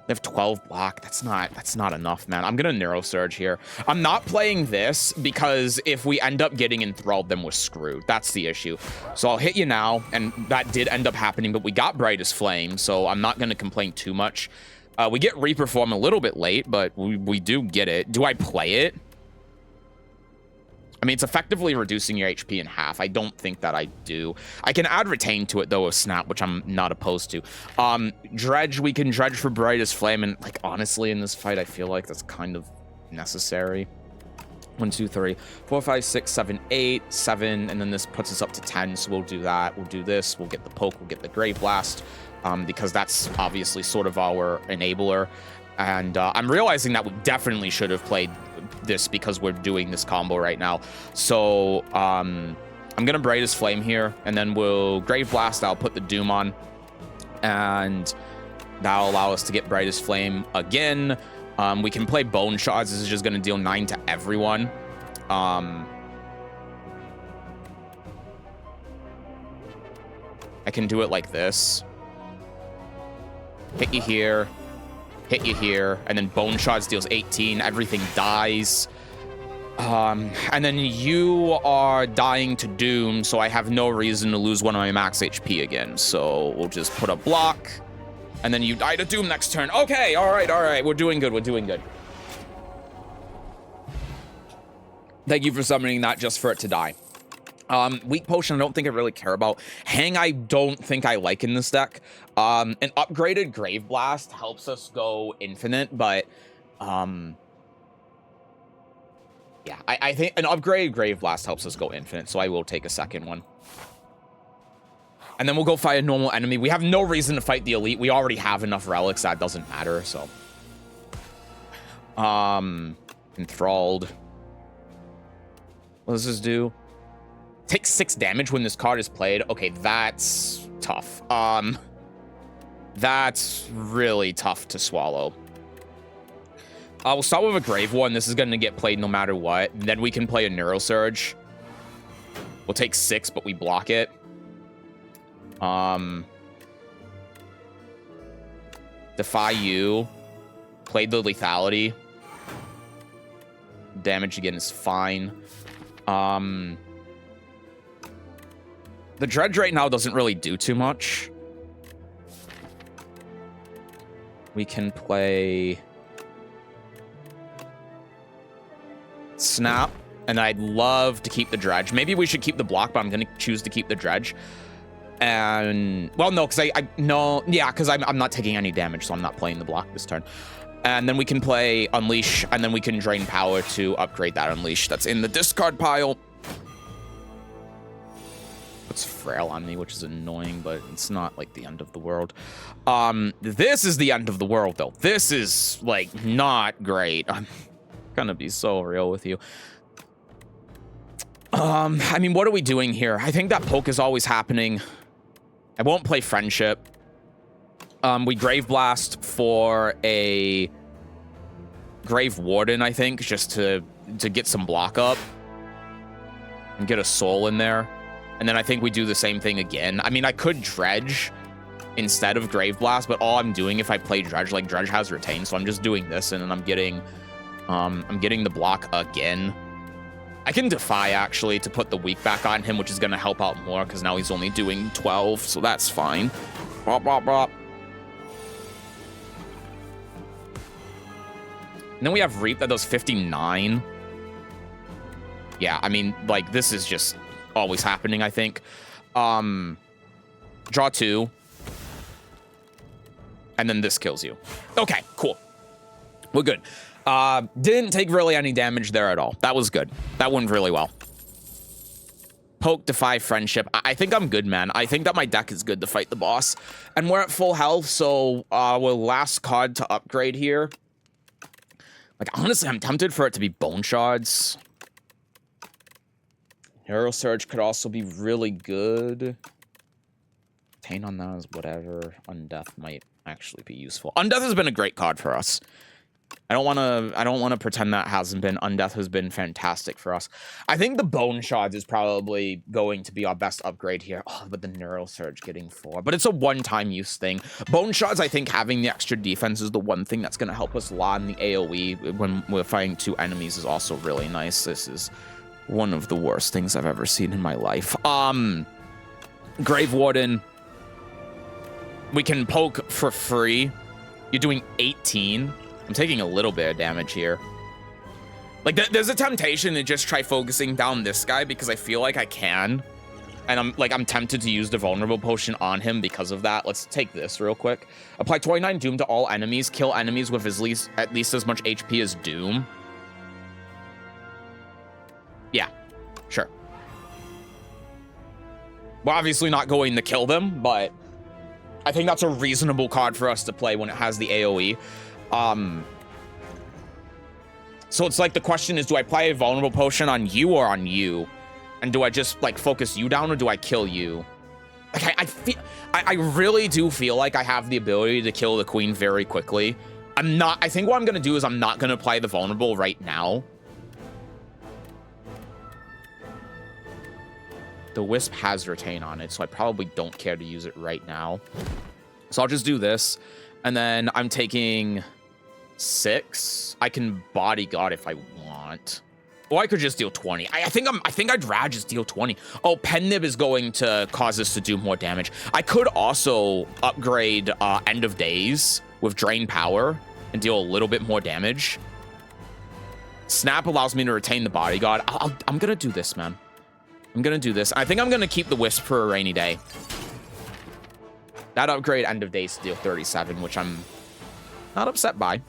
They have 12 block. That's not enough, man. I'm gonna Neurosurge here. I'm not playing this because if we end up getting enthralled, then we're screwed. That's the issue. So I'll hit you now, and that did end up happening, but we got Brightest Flame, so I'm not gonna complain too much. We get Reperform a little bit late, but we do get it. Do I play it? I mean, it's effectively reducing your HP in half. I don't think that I do. I can add Retain to it, though, with Snap, which I'm not opposed to. Dredge, we can Dredge for Brightest Flame, and, like, honestly, in this fight, I feel like that's kind of necessary. 1, 2, 3, 4, 5, 6, 7, 8, 7, and then this puts us up to 10, so we'll do that. We'll do this. We'll get the Poke. We'll get the Grave Blast, because that's obviously sort of our enabler. And I'm realizing that we definitely should have played this because we're doing this combo right now. So I'm gonna Brightest Flame here, and then we'll Grave Blast. I'll put the Doom on, and that'll allow us to get Brightest Flame again. We can play Bone Shards. This is just gonna deal 9 to everyone. I can do it like this. Hit you here. Hit you here, and then Bone Shards deals 18. Everything dies. And then you are dying to Doom, so I have no reason to lose one of my max HP again. So we'll just put a block, and then you die to Doom next turn. Okay, all right. We're doing good. We're doing good. Thank you for summoning that just for it to die. Weak Potion, I don't think I really care about. Hang, I don't think I like in this deck. An upgraded Grave Blast helps us go infinite, but, yeah, I think an upgraded Grave Blast helps us go infinite, so I will take a second one. And then we'll go fight a normal enemy. We have no reason to fight the Elite. We already have enough relics, that doesn't matter, so. Enthralled. What does this do? Take 6 damage when this card is played. Okay, that's tough. That's really tough to swallow. We'll start with a Grave one. This is going to get played no matter what. Then we can play a Neurosurge. We'll take 6, but we block it. Defy you. Played the Lethality. Damage again is fine. The Dredge right now doesn't really do too much. We can play Snap, and I'd love to keep the Dredge. Maybe we should keep the block, but I'm going to choose to keep the Dredge. And, well, no, because because I'm not taking any damage, so I'm not playing the block this turn. And then we can play Unleash, and then we can drain power to upgrade that Unleash that's in the discard pile. It's Frail on me, which is annoying, but it's not like the end of the world. This is the end of the world, though. This is, like, not great. I'm gonna be so real with you. I mean, what are we doing here? I think that Poke is always happening. I won't play Friendship. We Grave Blast for a Grave Warden, I think, just to get some block up and get a Soul in there. And then I think we do the same thing again. I mean, I could Dredge instead of Grave Blast, but all I'm doing if I play Dredge, like Dredge has Retain, so I'm just doing this, and then I'm getting the block again. I can Defy, actually, to put the weak back on him, which is going to help out more, because now he's only doing 12, so that's fine. Bop, bop, bop. And then we have Reap that does 59. Yeah, I mean, like, this is just always happening, I think. Draw 2. And then this kills you. Okay, cool. We're good. Didn't take really any damage there at all. That was good. That went really well. Poke, Defy, Friendship. I think I'm good, man. I think that my deck is good to fight the boss. And we're at full health, so our last card to upgrade here. Like, honestly, I'm tempted for it to be Bone Shards. Hero Surge could also be really good. Retain on that is whatever. Undeath might actually be useful. Undeath has been a great card for us. I don't want to pretend that hasn't been. Undeath has been fantastic for us. I think the Bone Shards is probably going to be our best upgrade here. Oh, but the Neural Surge getting 4. But it's a one-time use thing. Bone Shards, I think having the extra defense is the one thing that's going to help us a lot in the AoE when we're fighting 2 enemies is also really nice. This is one of the worst things I've ever seen in my life. Grave Warden. We can poke for free. You're doing 18. I'm taking a little bit of damage here. Like, there's a temptation to just try focusing down this guy because I feel like I can. And I'm tempted to use the Vulnerable Potion on him because of that. Let's take this real quick. Apply 29 Doom to all enemies. Kill enemies with at least as much HP as Doom. Yeah, sure. We're obviously not going to kill them, but I think that's a reasonable card for us to play when it has the AoE. So it's like the question is, do I play a Vulnerable Potion on you or on you? And do I just like focus you down or do I kill you? Like I really do feel like I have the ability to kill the Queen very quickly. I think what I'm gonna do is I'm not gonna play the Vulnerable right now. The Wisp has Retain on it, so I probably don't care to use it right now. So I'll just do this. And then I'm taking 6. I can Bodyguard if I want. Or I could just deal 20. I think I'd rather just deal 20. Oh, Pen Nib is going to cause us to do more damage. I could also upgrade End of Days with Drain Power and deal a little bit more damage. Snap allows me to retain the Bodyguard. I'm gonna do this, man. I'm gonna do this. I think I'm gonna keep the Wisp for a rainy day. That upgrade End of Days to deal 37, which I'm not upset by.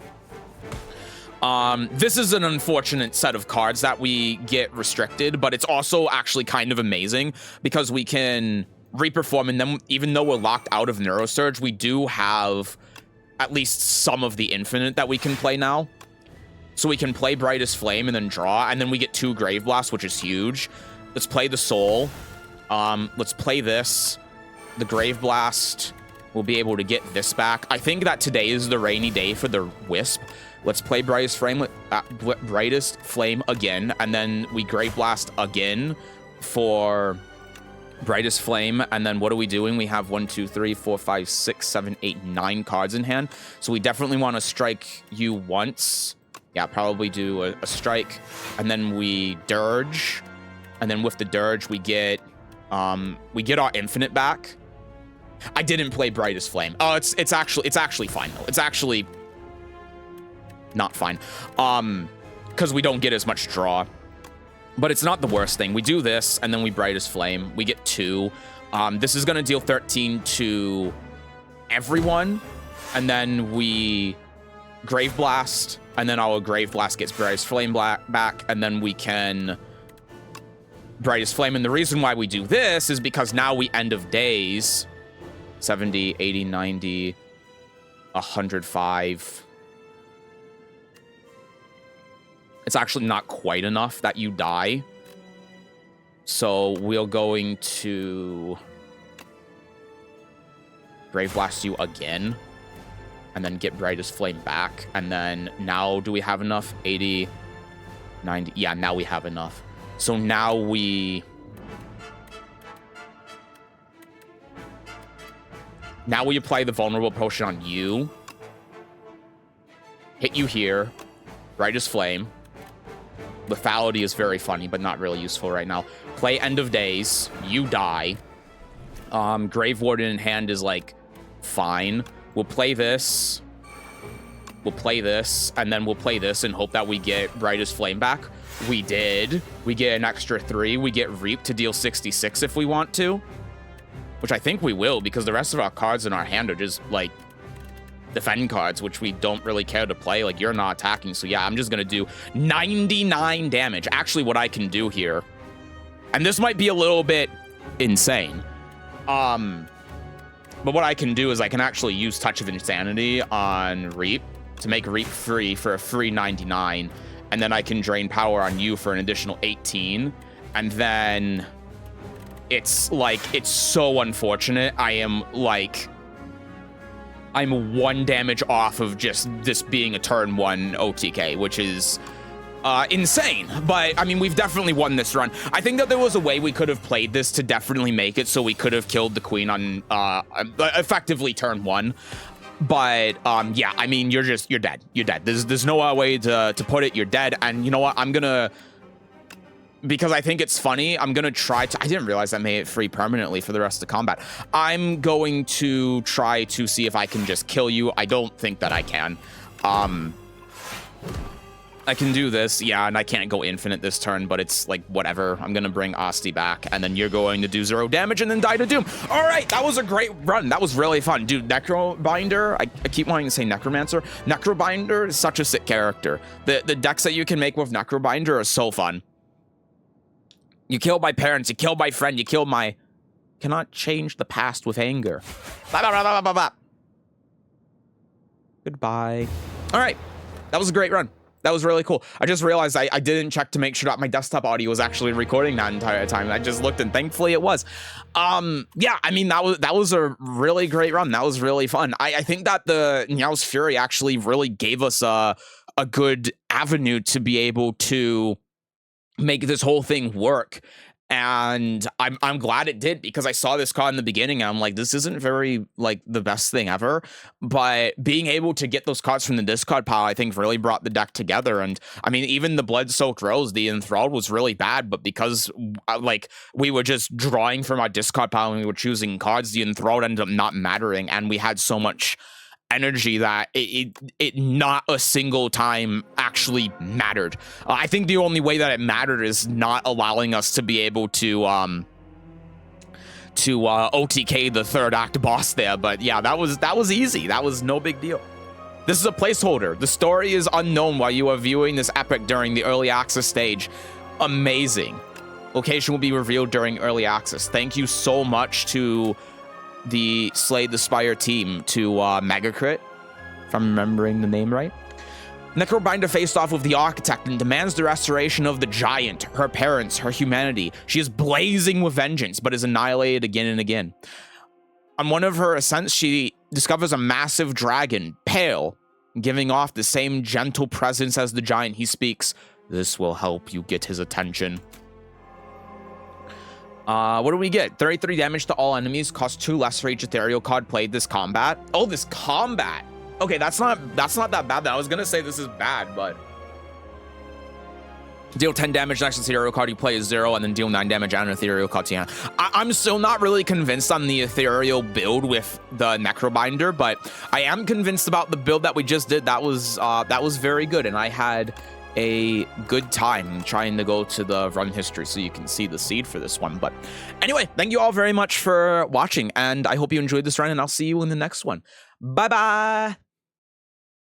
This is an unfortunate set of cards that we get restricted, but it's also actually kind of amazing because we can reperform in them. Even though we're locked out of Neurosurge, we do have at least some of the infinite that we can play now. So we can play Brightest Flame and then draw, and then we get 2 Grave Blasts, which is huge. Let's play the Soul. Let's play this. The Grave Blast. We'll be able to get this back. I think that today is the rainy day for the Wisp. Let's play Brightest Flame again, and then we Grave Blast again for Brightest Flame. And then what are we doing? We have 1, 2, 3, 4, 5, 6, 7, 8, 9 cards in hand. So we definitely want to strike you once. Yeah, probably do a strike, and then we Dirge, and then with the Dirge we get our infinite back. I didn't play Brightest Flame. Oh, it's actually fine though. It's actually not fine, because we don't get as much draw, but it's not the worst thing. We do this, and then we Brightest Flame. We get 2. This is gonna deal 13 to everyone, and then we Grave Blast, and then our Grave Blast gets Brightest Flame back, and then we can Brightest Flame. And the reason why we do this is because now we End of Days 70, 80, 90, 105. It's actually not quite enough that you die. So we're going to Grave Blast you again, and then get Brightest Flame back. And then now, do we have enough? 80, 90. Yeah, now we have enough. So now we apply the Vulnerable Potion on you. Hit you here. Brightest Flame. Lethality is very funny, but not really useful right now. Play End of Days. You die. Grave Warden in hand is, like, fine. We'll play this. We'll play this. And then we'll play this and hope that we get Brightest Flame back. We did. We get an extra 3. We get Reap to deal 66 if we want to. Which I think we will, because the rest of our cards in our hand are just, like, defend cards, which we don't really care to play. Like, you're not attacking, so yeah, I'm just gonna do 99 damage. Actually, what I can do here, And this might be a little bit insane. But what I can do is I can actually use Touch of Insanity on Reap to make Reap free for a free 99. And then I can drain power on you for an additional 18. And then it's like, it's so unfortunate. I'm 1 damage off of just this being a turn 1 OTK, which is insane. But I mean, we've definitely won this run. I think that there was a way we could have played this to definitely make it so we could have killed the queen on effectively turn 1. But yeah, I mean, you're dead. You're dead. There's no other way to put it. You're dead. And you know what? I'm gonna, because I think it's funny, I'm gonna try to, I didn't realize I made it free permanently for the rest of combat. I'm going to try to see if I can just kill you. I don't think that I can. I can do this, yeah, and I can't go infinite this turn, but it's like, whatever. I'm gonna bring Asti back, and then you're going to do 0 damage and then die to Doom. All right, that was a great run. That was really fun. Dude, Necrobinder, I keep wanting to say Necromancer. Necrobinder is such a sick character. The decks that you can make with Necrobinder are so fun. You killed my parents, you killed my friend, you killed my... Cannot change the past with anger. Blah, blah, blah, blah, blah, blah. Goodbye. All right, that was a great run. That was really cool. I just realized I didn't check to make sure that my desktop audio was actually recording that entire time. I just looked and thankfully it was. Yeah, I mean, that was a really great run. That was really fun. I think that the Niao's Fury actually really gave us a good avenue to be able to make this whole thing work. And I'm glad it did, because I saw this card in the beginning and I'm like, this isn't very like the best thing ever. But being able to get those cards from the discard pile, I think really brought the deck together. And I mean, even the Blood-Soaked Rose, the Enthralled was really bad, but because like we were just drawing from our discard pile and we were choosing cards, the Enthralled ended up not mattering, and we had so much energy that it not a single time actually mattered. I think the only way that it mattered is not allowing us to be able to OTK the third act boss there. But yeah, that was easy. That was no big deal. This is a placeholder. The story is unknown while you are viewing this epic during the early access stage. Amazing. Location will be revealed during early access. Thank you so much to the Slay the Spire team, to Megacrit, if I'm remembering the name right. Necrobinder faced off with the Architect and demands the restoration of the Giant, her parents, her humanity. She is blazing with vengeance, but is annihilated again and again. On one of her ascents, she discovers a massive dragon, pale, giving off the same gentle presence as the Giant. He speaks, "This will help you get his attention." What do we get? 33 damage to all enemies, cost 2 less for each ethereal card played this combat. Oh, this combat. Okay, that's not that bad. I was gonna say this is bad, but deal 10 damage next ethereal card you play is 0, and then deal 9 damage on an ethereal card to your hand. I'm still not really convinced on the ethereal build with the Necrobinder, but I am convinced about the build that we just did. That was very good, and I had a good time trying to go to the run history so you can see the seed for this one. But anyway, thank you all very much for watching, and I hope you enjoyed this run, and I'll see you in the next one. Bye bye.